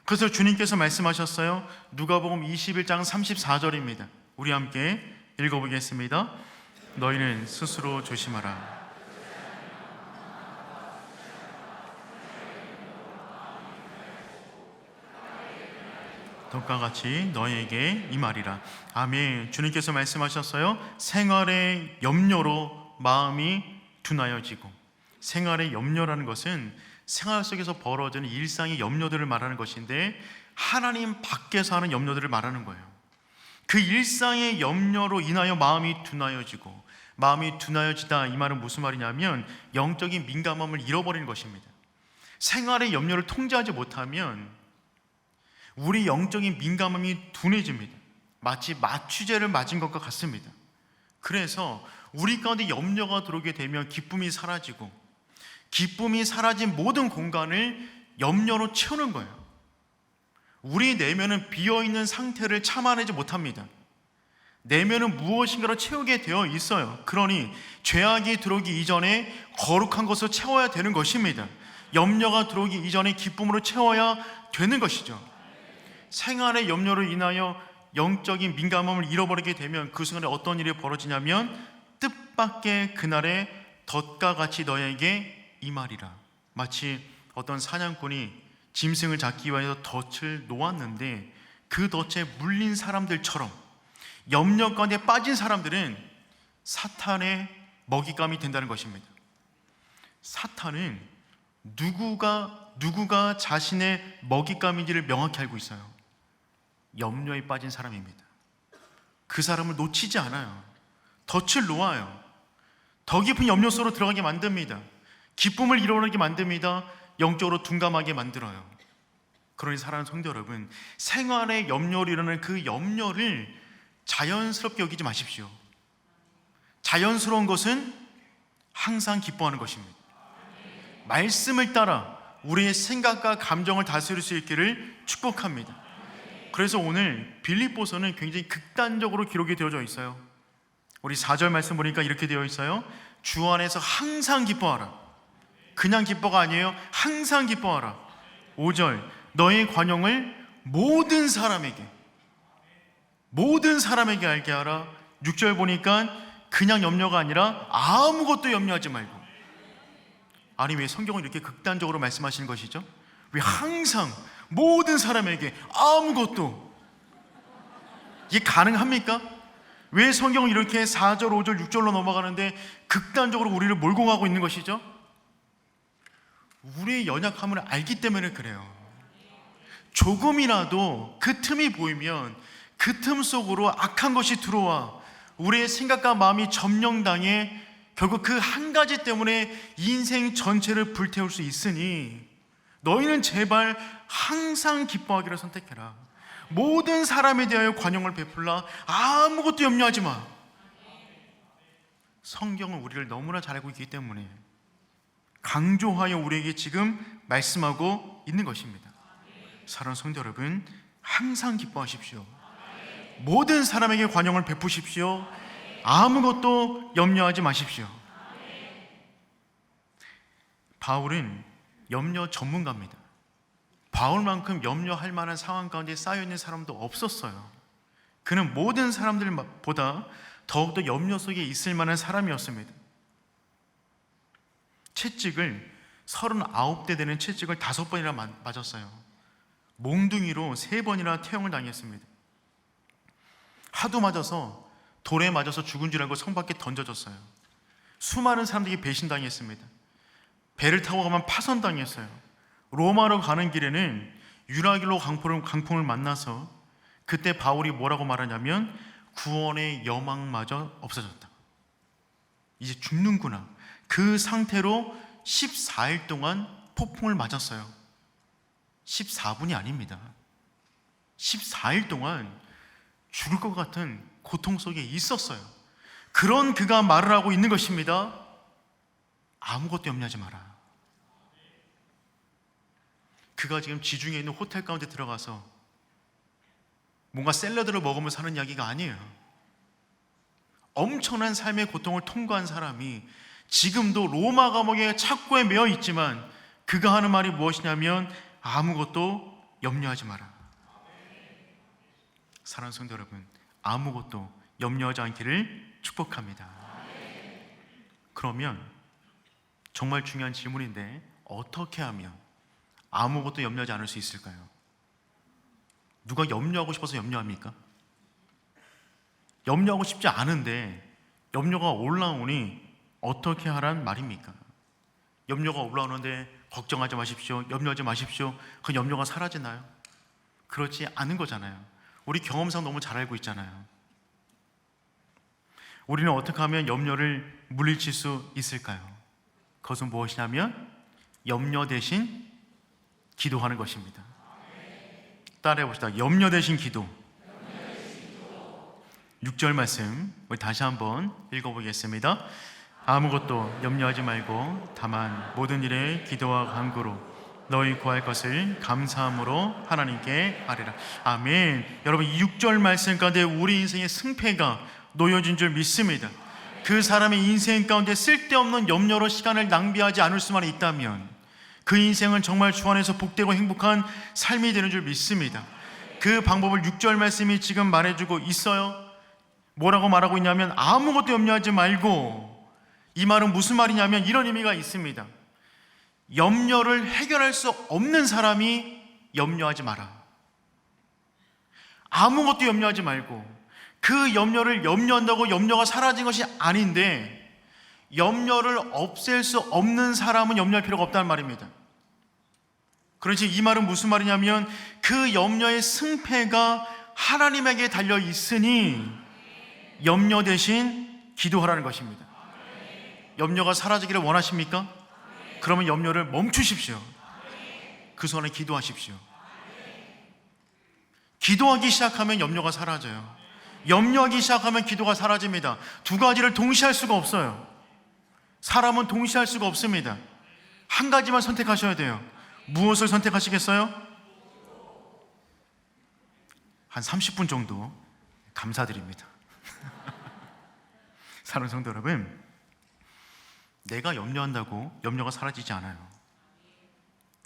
그래서 주님께서 말씀하셨어요. 누가복음 21장 34절입니다. 우리 함께 읽어보겠습니다. 너희는 스스로 조심하라. 덕과 같이 너희에게 이 말이라. 아멘. 주님께서 말씀하셨어요. 생활의 염려로 마음이 둔하여지고, 생활의 염려라는 것은 생활 속에서 벌어지는 일상의 염려들을 말하는 것인데 하나님 밖에서 하는 염려들을 말하는 거예요. 그 일상의 염려로 인하여 마음이 둔하여지고, 마음이 둔하여지다, 이 말은 무슨 말이냐면 영적인 민감함을 잃어버리는 것입니다. 생활의 염려를 통제하지 못하면 우리 영적인 민감함이 둔해집니다. 마치 마취제를 맞은 것과 같습니다. 그래서 우리 가운데 염려가 들어오게 되면 기쁨이 사라지고, 기쁨이 사라진 모든 공간을 염려로 채우는 거예요. 우리 내면은 비어있는 상태를 참아내지 못합니다. 내면은 무엇인가로 채우게 되어 있어요. 그러니 죄악이 들어오기 이전에 거룩한 것을 채워야 되는 것입니다. 염려가 들어오기 이전에 기쁨으로 채워야 되는 것이죠. 생활의 염려로 인하여 영적인 민감함을 잃어버리게 되면 그 순간에 어떤 일이 벌어지냐면 뜻밖의 그날에 덫과 같이 너에게 이 말이라. 마치 어떤 사냥꾼이 짐승을 잡기 위해서 덫을 놓았는데 그 덫에 물린 사람들처럼 염려 가운데 빠진 사람들은 사탄의 먹잇감이 된다는 것입니다. 사탄은 누구가 자신의 먹잇감인지를 명확히 알고 있어요. 염려에 빠진 사람입니다. 그 사람을 놓치지 않아요. 덫을 놓아요. 더 깊은 염려 속으로 들어가게 만듭니다. 기쁨을 잃어버리게 만듭니다. 영적으로 둔감하게 만들어요. 그러니 사랑하는 성도 여러분, 생활의 염려로 일어나는 그 염려를 자연스럽게 여기지 마십시오. 자연스러운 것은 항상 기뻐하는 것입니다. 말씀을 따라 우리의 생각과 감정을 다스릴 수 있기를 축복합니다. 그래서 오늘 빌립보서는 굉장히 극단적으로 기록이 되어져 있어요. 우리 4절 말씀 보니까 이렇게 되어 있어요. 주 안에서 항상 기뻐하라. 그냥 기뻐가 아니에요. 항상 기뻐하라. 5절, 너의 관용을 모든 사람에게 알게 하라. 6절 보니까 그냥 염려가 아니라 아무것도 염려하지 말고. 아니, 왜 성경을 이렇게 극단적으로 말씀하시는 것이죠? 왜 항상 모든 사람에게 아무것도? 이게 가능합니까? 왜 성경은 이렇게 4절, 5절, 6절로 넘어가는데 극단적으로 우리를 몰고 가고 있는 것이죠? 우리의 연약함을 알기 때문에 그래요. 조금이라도 그 틈이 보이면 그 틈 속으로 악한 것이 들어와 우리의 생각과 마음이 점령당해 결국 그 한 가지 때문에 인생 전체를 불태울 수 있으니 너희는 제발 항상 기뻐하기를 선택해라. 모든 사람에 대하여 관용을 베풀라. 아무것도 염려하지 마. 성경은 우리를 너무나 잘 알고 있기 때문에 강조하여 우리에게 지금 말씀하고 있는 것입니다. 사랑하는 성도 여러분, 항상 기뻐하십시오. 모든 사람에게 관용을 베푸십시오. 아무것도 염려하지 마십시오. 바울은 염려 전문가입니다. 바울만큼 염려할 만한 상황 가운데 쌓여있는 사람도 없었어요. 그는 모든 사람들보다 더욱더 염려 속에 있을 만한 사람이었습니다. 채찍을 39대 되는 채찍을 5번이나 맞았어요. 몽둥이로 3번이나 태형을 당했습니다. 하도 맞아서 돌에 맞아서 죽은 줄 알고 성 밖에 던져졌어요. 수많은 사람들에게 배신당했습니다. 배를 타고 가면 파선당했어요. 로마로 가는 길에는 유라길로 강풍을 만나서 그때 바울이 뭐라고 말하냐면 구원의 여망마저 없어졌다. 이제 죽는구나. 그 상태로 14일 동안 폭풍을 맞았어요. 14분이 아닙니다. 14일 동안 죽을 것 같은 고통 속에 있었어요. 그런 그가 말을 하고 있는 것입니다. 아무것도 염려하지 마라. 그가 지금 지중해 있는 호텔 가운데 들어가서 뭔가 샐러드를 먹으면서 하는 이야기가 아니에요. 엄청난 삶의 고통을 통과한 사람이 지금도 로마 감옥의 착고에 매여 있지만 그가 하는 말이 무엇이냐면 아무것도 염려하지 마라. 사랑하는 성도 여러분, 아무것도 염려하지 않기를 축복합니다. 그러면 정말 중요한 질문인데 어떻게 하면 아무것도 염려하지 않을 수 있을까요? 누가 염려하고 싶어서 염려합니까? 염려하고 싶지 않은데 염려가 올라오니 어떻게 하란 말입니까? 염려가 올라오는데 걱정하지 마십시오, 염려하지 마십시오. 그 염려가 사라지나요? 그렇지 않은 거잖아요. 우리 경험상 너무 잘 알고 있잖아요. 우리는 어떻게 하면 염려를 물리칠 수 있을까요? 그것은 무엇이냐면 염려 대신 기도하는 것입니다. 따라해 봅시다. 염려 대신 기도. 6절 말씀 우리 다시 한번 읽어보겠습니다. 아무것도 염려하지 말고 다만 모든 일에 기도와 간구로 너희 구할 것을 감사함으로 하나님께 아뢰라. 아멘. 여러분, 이 6절 말씀 가운데 우리 인생의 승패가 놓여진 줄 믿습니다. 그 사람의 인생 가운데 쓸데없는 염려로 시간을 낭비하지 않을 수만 있다면 그 인생은 정말 주 안에서 복되고 행복한 삶이 되는 줄 믿습니다. 그 방법을 6절 말씀이 지금 말해주고 있어요. 뭐라고 말하고 있냐면 아무것도 염려하지 말고, 이 말은 무슨 말이냐면 이런 의미가 있습니다. 염려를 해결할 수 없는 사람이 염려하지 마라. 아무것도 염려하지 말고, 그 염려를 염려한다고 염려가 사라진 것이 아닌데 염려를 없앨 수 없는 사람은 염려할 필요가 없다는 말입니다. 그렇지, 이 말은 무슨 말이냐면 그 염려의 승패가 하나님에게 달려 있으니 염려 대신 기도하라는 것입니다. 염려가 사라지기를 원하십니까? 그러면 염려를 멈추십시오. 그 순간에 기도하십시오. 기도하기 시작하면 염려가 사라져요. 염려하기 시작하면 기도가 사라집니다. 두 가지를 동시에 할 수가 없어요. 사람은 동시에 할 수가 없습니다. 한 가지만 선택하셔야 돼요. 무엇을 선택하시겠어요? 한 30분 정도 감사드립니다. 사랑하는 성도 여러분, 내가 염려한다고 염려가 사라지지 않아요.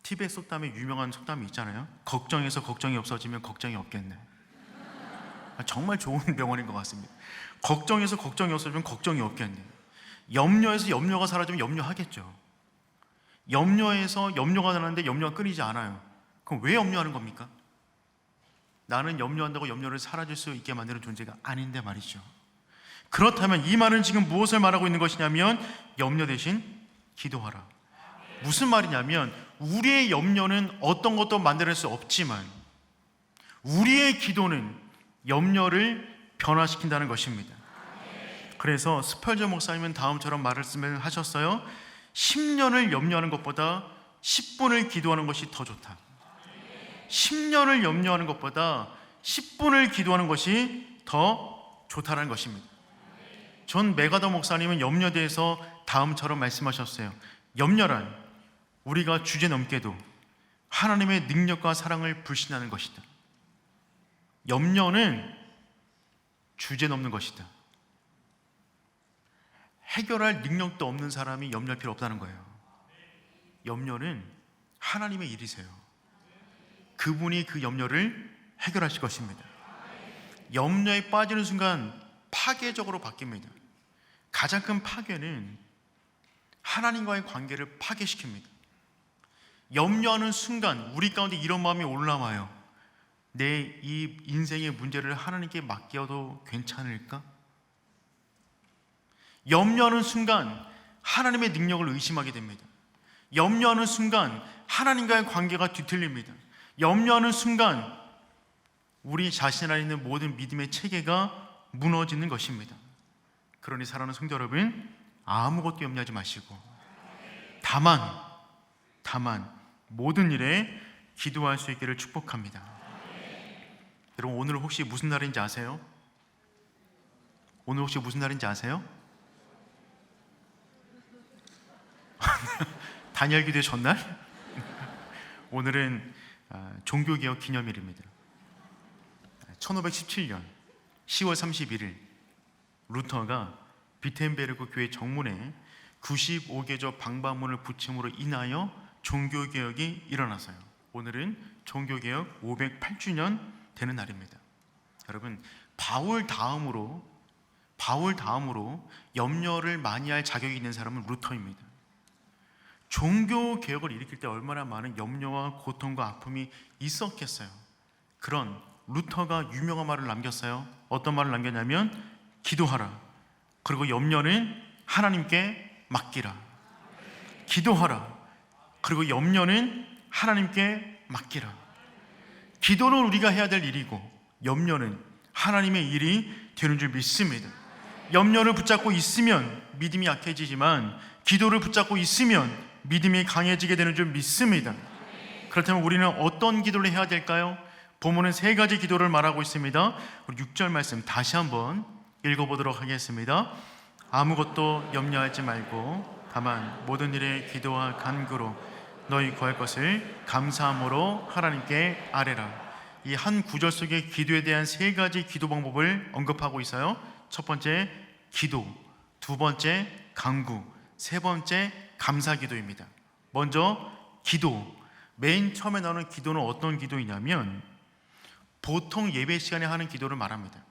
티베트 속담에 유명한 속담이 있잖아요. 걱정해서 걱정이 없어지면 걱정이 없겠네. 정말 좋은 명언인 것 같습니다. 걱정해서 걱정이 없어지면 걱정이 없겠네. 염려해서 염려가 사라지면 염려하겠죠. 염려해서 염려가 나는데 염려가 끊이지 않아요. 그럼 왜 염려하는 겁니까? 나는 염려한다고 염려를 사라질 수 있게 만드는 존재가 아닌데 말이죠. 그렇다면 이 말은 지금 무엇을 말하고 있는 것이냐면 염려 대신 기도하라. 무슨 말이냐면 우리의 염려는 어떤 것도 만들어낼 수 없지만 우리의 기도는 염려를 변화시킨다는 것입니다. 그래서 스펄전 목사님은 다음처럼 말씀을 하셨어요. 10년을 염려하는 것보다 10분을 기도하는 것이 더 좋다. 10년을 염려하는 것보다 10분을 기도하는 것이 더 좋다는 것입니다. 존 메가더 목사님은 염려에 대해서 다음처럼 말씀하셨어요. 염려란 우리가 주제넘게도 하나님의 능력과 사랑을 불신하는 것이다. 염려는 주제넘는 것이다. 해결할 능력도 없는 사람이 염려할 필요 없다는 거예요. 염려는 하나님의 일이세요. 그분이 그 염려를 해결하실 것입니다. 염려에 빠지는 순간 파괴적으로 바뀝니다. 가장 큰 파괴는 하나님과의 관계를 파괴시킵니다. 염려하는 순간 우리 가운데 이런 마음이 올라와요. 내 이 인생의 문제를 하나님께 맡겨도 괜찮을까? 염려하는 순간 하나님의 능력을 의심하게 됩니다. 염려하는 순간 하나님과의 관계가 뒤틀립니다. 염려하는 순간 우리 자신 안에 있는 모든 믿음의 체계가 무너지는 것입니다. 그러니 사랑하는 성도 여러분, 아무것도 염려하지 마시고 다만 모든 일에 기도할 수 있기를 축복합니다. 여러분, 오늘 혹시 무슨 날인지 아세요? 오늘 혹시 무슨 날인지 아세요? 다니엘 기도의 전날? 오늘은 종교개혁 기념일입니다. 1517년 10월 31일 루터가 비텐베르크 교회 정문에 95개조 방방문을 붙임으로 인하여 종교개혁이 일어나서요. 오늘은 종교개혁 508주년 되는 날입니다. 여러분, 바울 다음으로 염려를 많이 할 자격이 있는 사람은 루터입니다. 종교개혁을 일으킬 때 얼마나 많은 염려와 고통과 아픔이 있었겠어요. 그런 루터가 유명한 말을 남겼어요. 어떤 말을 남겼냐면 기도하라. 그리고 염려는 하나님께 맡기라. 기도하라. 그리고 염려는 하나님께 맡기라. 기도는 우리가 해야 될 일이고 염려는 하나님의 일이 되는 줄 믿습니다. 염려를 붙잡고 있으면 믿음이 약해지지만 기도를 붙잡고 있으면 믿음이 강해지게 되는 줄 믿습니다. 그렇다면 우리는 어떤 기도를 해야 될까요? 본문은 세 가지 기도를 말하고 있습니다. 우리 6절 말씀 다시 한번 읽어보도록 하겠습니다. 아무것도 염려하지 말고 다만 모든 일에 기도와 간구로 너희 구할 것을 감사함으로 하나님께 아뢰라. 이 한 구절 속에 기도에 대한 세 가지 기도 방법을 언급하고 있어요. 첫 번째 기도, 두 번째 간구, 세 번째 감사 기도입니다. 먼저 기도. 맨 처음에 나오는 기도는 어떤 기도이냐면 보통 예배 시간에 하는 기도를 말합니다.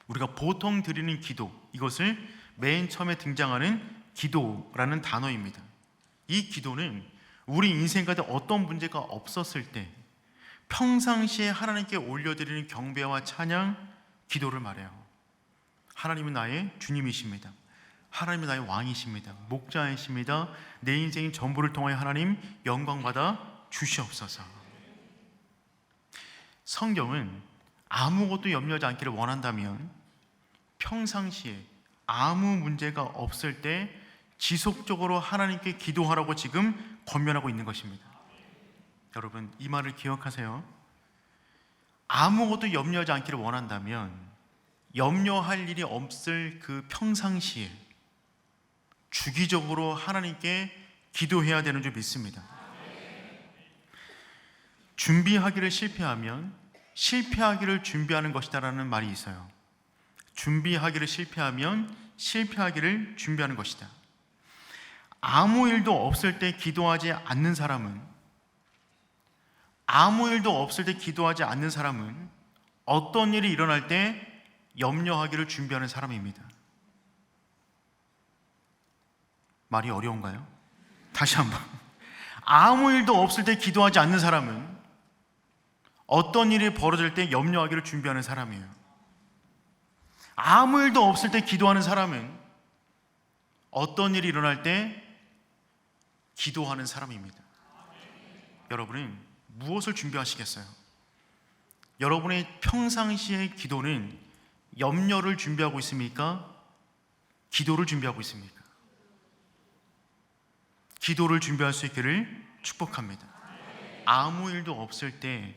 우리가 보통 드리는 기도, 이것을 맨 처음에 등장하는 기도라는 단어입니다. 이 기도는 우리 인생 가운데 어떤 문제가 없었을 때 평상시에 하나님께 올려드리는 경배와 찬양, 기도를 말해요. 하나님은 나의 주님이십니다. 하나님은 나의 왕이십니다. 목자이십니다. 내 인생의 전부를 통하여 하나님 영광받아 주시옵소서. 성경은 아무것도 염려하지 않기를 원한다면 평상시에 아무 문제가 없을 때 지속적으로 하나님께 기도하라고 지금 권면하고 있는 것입니다. 여러분, 이 말을 기억하세요. 아무것도 염려하지 않기를 원한다면 염려할 일이 없을 그 평상시에 주기적으로 하나님께 기도해야 되는 줄 믿습니다. 준비하기를 실패하면 실패하기를 준비하는 것이다라는 말이 있어요. 준비하기를 실패하면 실패하기를 준비하는 것이다. 아무 일도 없을 때 기도하지 않는 사람은, 아무 일도 없을 때 기도하지 않는 사람은 어떤 일이 일어날 때 염려하기를 준비하는 사람입니다. 말이 어려운가요? 다시 한번. 아무 일도 없을 때 기도하지 않는 사람은 어떤 일이 벌어질 때 염려하기를 준비하는 사람이에요. 아무 일도 없을 때 기도하는 사람은 어떤 일이 일어날 때 기도하는 사람입니다. 여러분은 무엇을 준비하시겠어요? 여러분의 평상시의 기도는 염려를 준비하고 있습니까? 기도를 준비하고 있습니까? 기도를 준비할 수 있기를 축복합니다. 아무 일도 없을 때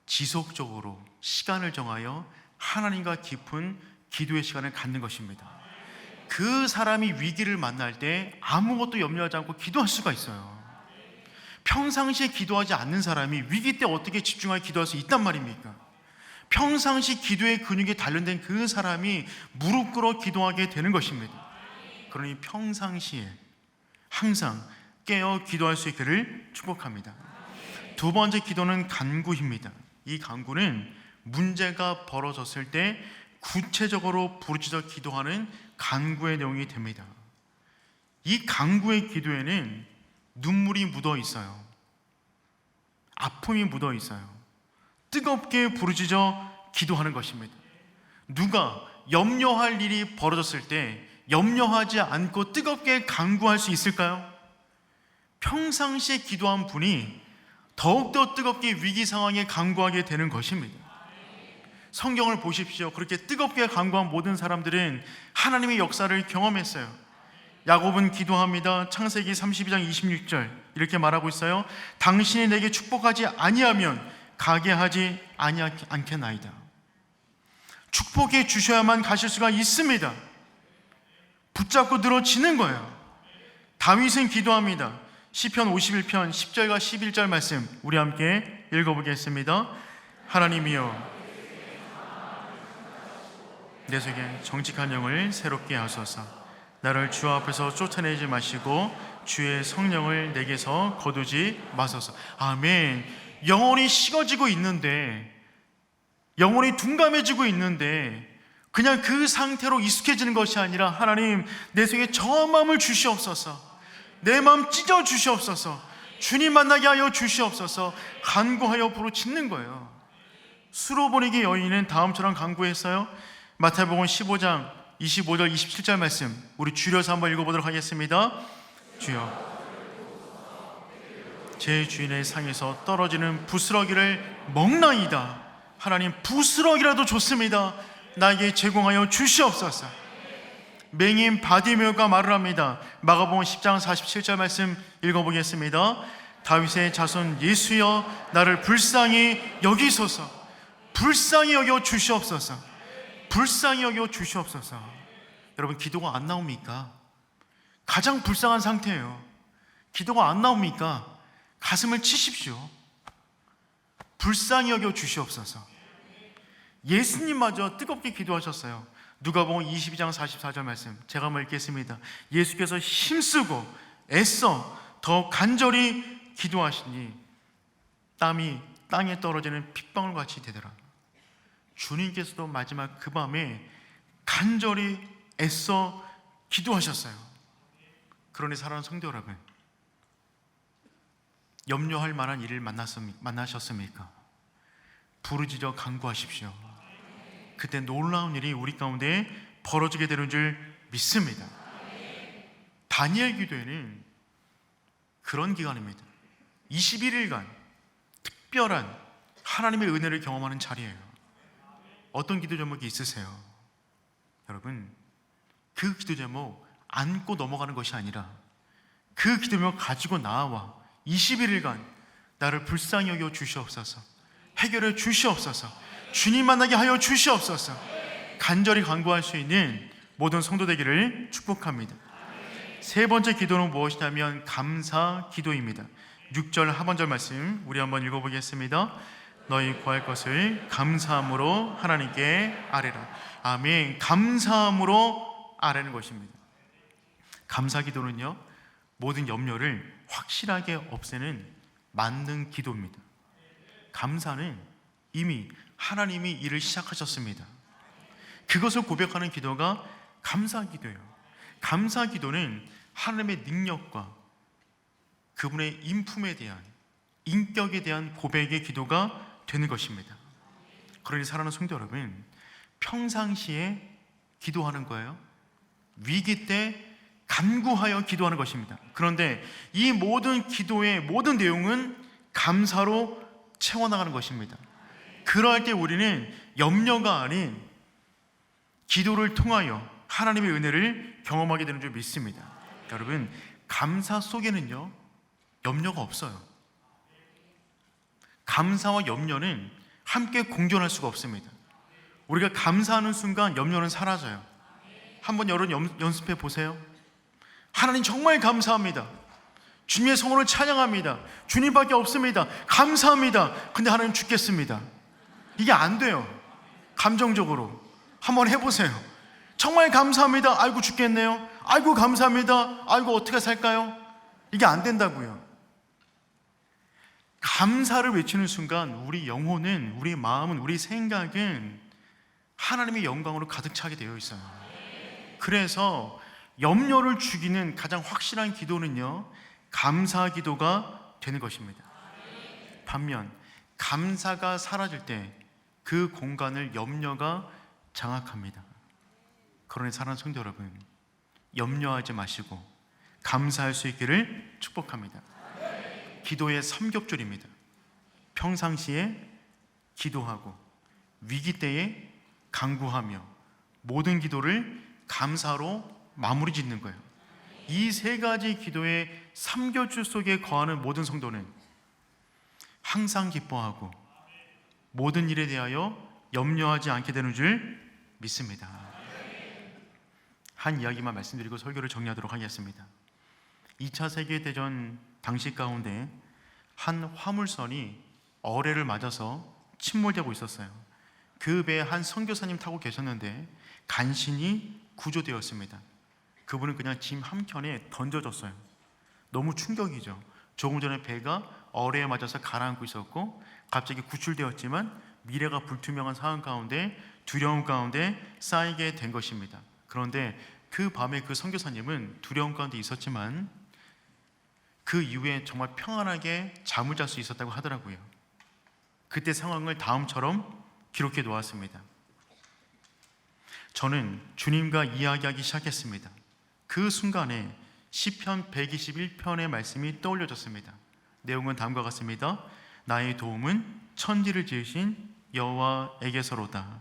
지속적으로 시간을 정하여 하나님과 깊은 기도의 시간을 갖는 것입니다. 그 사람이 위기를 만날 때 아무것도 염려하지 않고 기도할 수가 있어요. 평상시에 기도하지 않는 사람이 위기 때 어떻게 집중하여 기도할 수 있단 말입니까? 평상시 기도의 근육에 단련된 그 사람이 무릎 꿇어 기도하게 되는 것입니다. 그러니 평상시에 항상 깨어 기도할 수 있기를 축복합니다. 두 번째 기도는 간구입니다. 이 간구는 문제가 벌어졌을 때 구체적으로 부르짖어 기도하는 간구의 내용이 됩니다. 이 간구의 기도에는 눈물이 묻어 있어요. 아픔이 묻어 있어요. 뜨겁게 부르짖어 기도하는 것입니다. 누가 염려할 일이 벌어졌을 때 염려하지 않고 뜨겁게 간구할 수 있을까요? 평상시에 기도한 분이 더욱더 뜨겁게 위기 상황에 간구하게 되는 것입니다. 성경을 보십시오. 그렇게 뜨겁게 간구한 모든 사람들은 하나님의 역사를 경험했어요. 야곱은 기도합니다. 창세기 32장 26절 이렇게 말하고 있어요. 당신이 내게 축복하지 아니하면 가게 하지 않겠나이다. 축복해 주셔야만 가실 수가 있습니다. 붙잡고 늘어지는 거예요. 다윗은 기도합니다. 시편 51편 10절과 11절 말씀 우리 함께 읽어보겠습니다. 하나님이여 내 속에 정직한 영을 새롭게 하소서. 나를 주 앞에서 쫓아내지 마시고 주의 성령을 내게서 거두지 마소서. 아멘. 영혼이 식어지고 있는데, 영혼이 둔감해지고 있는데 그냥 그 상태로 익숙해지는 것이 아니라 하나님 내 속에 정한 마음을 주시옵소서. 내 마음 찢어 주시옵소서. 주님 만나게 하여 주시옵소서. 간구하여 부르짖는 거예요. 수로보니게 여인은 다음처럼 간구했어요. 마태복음 15장 25절 27절 말씀 우리 줄여서 한번 읽어보도록 하겠습니다. 주여 제 주인의 상에서 떨어지는 부스러기를 먹나이다. 하나님 부스러기라도 좋습니다. 나에게 제공하여 주시옵소서. 맹인 바디메오가 말을 합니다. 마가복음 10장 47절 말씀 읽어보겠습니다. 다윗의 자손 예수여 나를 불쌍히 여기소서. 불쌍히 여겨 주시옵소서. 불쌍히 여겨 주시옵소서. 여러분 기도가 안 나옵니까? 가장 불쌍한 상태예요. 기도가 안 나옵니까? 가슴을 치십시오. 불쌍히 여겨 주시옵소서. 예수님마저 뜨겁게 기도하셨어요. 누가복음 22장 44절 말씀 제가 한번 읽겠습니다. 예수께서 힘쓰고 애써 더 간절히 기도하시니 땀이 땅에 떨어지는 핏방울같이 되더라. 주님께서도 마지막 그 밤에 간절히 애써 기도하셨어요. 그러니 사랑하는 성도 여러분, 염려할 만한 일을 만나셨습니까? 부르짖어 간구하십시오. 그때 놀라운 일이 우리 가운데 벌어지게 되는 줄 믿습니다. 다니엘 기도회는 그런 기간입니다. 21일간 특별한 하나님의 은혜를 경험하는 자리예요. 어떤 기도 제목이 있으세요? 여러분 그 기도 제목 안고 넘어가는 것이 아니라 그 기도 제목 가지고 나와 21일간 나를 불쌍히 여겨 주시옵소서. 해결해 주시옵소서. 주님 만나게 하여 주시옵소서. 간절히 간구할 수 있는 모든 성도 되기를 축복합니다. 세 번째 기도는 무엇이냐면 감사 기도입니다. 6절 하반절 말씀 우리 한번 읽어보겠습니다. 너희 구할 것을 감사함으로 하나님께 아뢰라. 아멘. 감사함으로 아뢰는 것입니다. 감사 기도는요 모든 염려를 확실하게 없애는 만능 기도입니다. 감사는 이미 하나님이 일을 시작하셨습니다. 그것을 고백하는 기도가 감사 기도예요. 감사 기도는 하나님의 능력과 그분의 인품에 대한, 인격에 대한 고백의 기도가 되는 것입니다. 그러니 사랑하는 성도 여러분, 평상시에 기도하는 거예요. 위기 때 간구하여 기도하는 것입니다. 그런데 이 모든 기도의 모든 내용은 감사로 채워나가는 것입니다. 그러할 때 우리는 염려가 아닌 기도를 통하여 하나님의 은혜를 경험하게 되는 줄 믿습니다. 여러분, 감사 속에는요 염려가 없어요. 감사와 염려는 함께 공존할 수가 없습니다. 우리가 감사하는 순간 염려는 사라져요. 한번 여러분 연습해 보세요. 하나님 정말 감사합니다. 주님의 성원을 찬양합니다. 주님밖에 없습니다. 감사합니다. 근데 하나님 죽겠습니다. 이게 안 돼요. 감정적으로 한번 해보세요. 정말 감사합니다. 아이고 죽겠네요. 아이고 감사합니다. 아이고 어떻게 살까요? 이게 안 된다고요. 감사를 외치는 순간 우리 영혼은, 우리 마음은, 우리 생각은 하나님의 영광으로 가득 차게 되어 있어요. 그래서 염려를 죽이는 가장 확실한 기도는요 감사 기도가 되는 것입니다. 반면 감사가 사라질 때 그 공간을 염려가 장악합니다. 그러니 사랑하는 성도 여러분, 염려하지 마시고 감사할 수 있기를 축복합니다. 기도의 3겹줄입니다. 평상시에 기도하고 위기 때에 간구하며 모든 기도를 감사로 마무리 짓는 거예요. 이 세 가지 기도의 3겹줄 속에 거하는 모든 성도는 항상 기뻐하고 모든 일에 대하여 염려하지 않게 되는 줄 믿습니다. 한 이야기만 말씀드리고 설교를 정리하도록 하겠습니다. 2차 세계대전 당시 가운데 한 화물선이 어뢰를 맞아서 침몰되고 있었어요. 그 배에 한 선교사님 타고 계셨는데 간신히 구조되었습니다. 그분은 그냥 짐 한켠에 던져졌어요. 너무 충격이죠. 조금 전에 배가 어뢰에 맞아서 가라앉고 있었고 갑자기 구출되었지만 미래가 불투명한 상황 가운데 두려움 가운데 쌓이게 된 것입니다. 그런데 그 밤에 그 선교사님은 두려움 가운데 있었지만 그 이후에 정말 평안하게 잠을 잘 수 있었다고 하더라고요. 그때 상황을 다음처럼 기록해 놓았습니다. 저는 주님과 이야기하기 시작했습니다. 그 순간에 시편 121편의 말씀이 떠올려졌습니다. 내용은 다음과 같습니다. 나의 도움은 천지를 지으신 여호와에게서로다.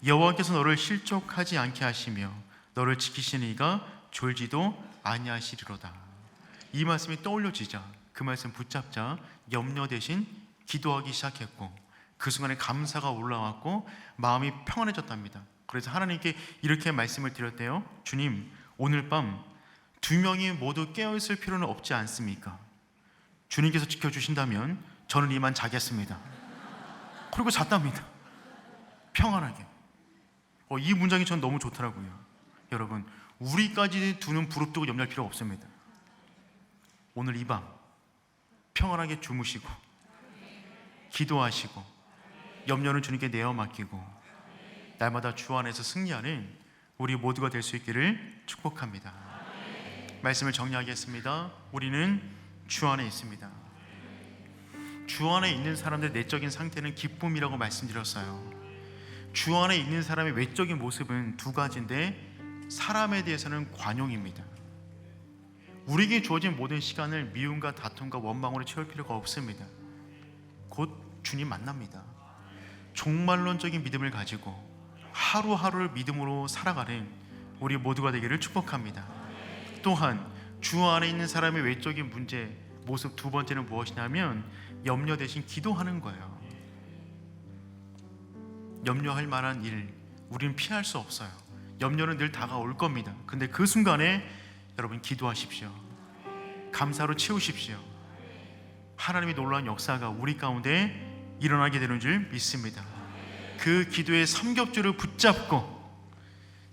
여호와께서 너를 실족하지 않게 하시며 너를 지키시는 이가 졸지도 아니하시리로다. 이 말씀이 떠올려지자 그 말씀 붙잡자 염려 대신 기도하기 시작했고 그 순간에 감사가 올라왔고 마음이 평안해졌답니다. 그래서 하나님께 이렇게 말씀을 드렸대요. 주님, 오늘 밤 2명이 모두 깨어있을 필요는 없지 않습니까? 주님께서 지켜주신다면 저는 이만 자겠습니다. 그리고 잤답니다. 평안하게. 이 문장이 전 너무 좋더라고요. 여러분, 우리까지 두는 부릅뜨고 염려할 필요가 없습니다. 오늘 이 밤 평안하게 주무시고 기도하시고 염려는 주님께 내어 맡기고 날마다 주 안에서 승리하는 우리 모두가 될 수 있기를 축복합니다. 말씀을 정리하겠습니다. 우리는 주 안에 있습니다. 주 안에 있는 사람들의 내적인 상태는 기쁨이라고 말씀드렸어요. 주 안에 있는 사람의 외적인 모습은 두 가지인데 사람에 대해서는 관용입니다. 우리에게 주어진 모든 시간을 미움과 다툼과 원망으로 채울 필요가 없습니다. 곧 주님 만납니다. 종말론적인 믿음을 가지고 하루하루를 믿음으로 살아가는 우리 모두가 되기를 축복합니다. 또한 주 안에 있는 사람의 외적인 문제, 모습 두 번째는 무엇이냐면 염려 대신 기도하는 거예요. 염려할 만한 일 우리는 피할 수 없어요. 염려는 늘 다가올 겁니다. 근데 그 순간에 여러분 기도하십시오. 감사로 채우십시오. 하나님의 놀라운 역사가 우리 가운데 일어나게 되는 줄 믿습니다. 그 기도의 삼겹줄을 붙잡고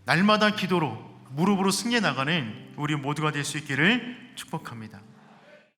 날마다 기도로 무릎으로 승리해 나가는 우리 모두가 될 수 있기를 축복합니다.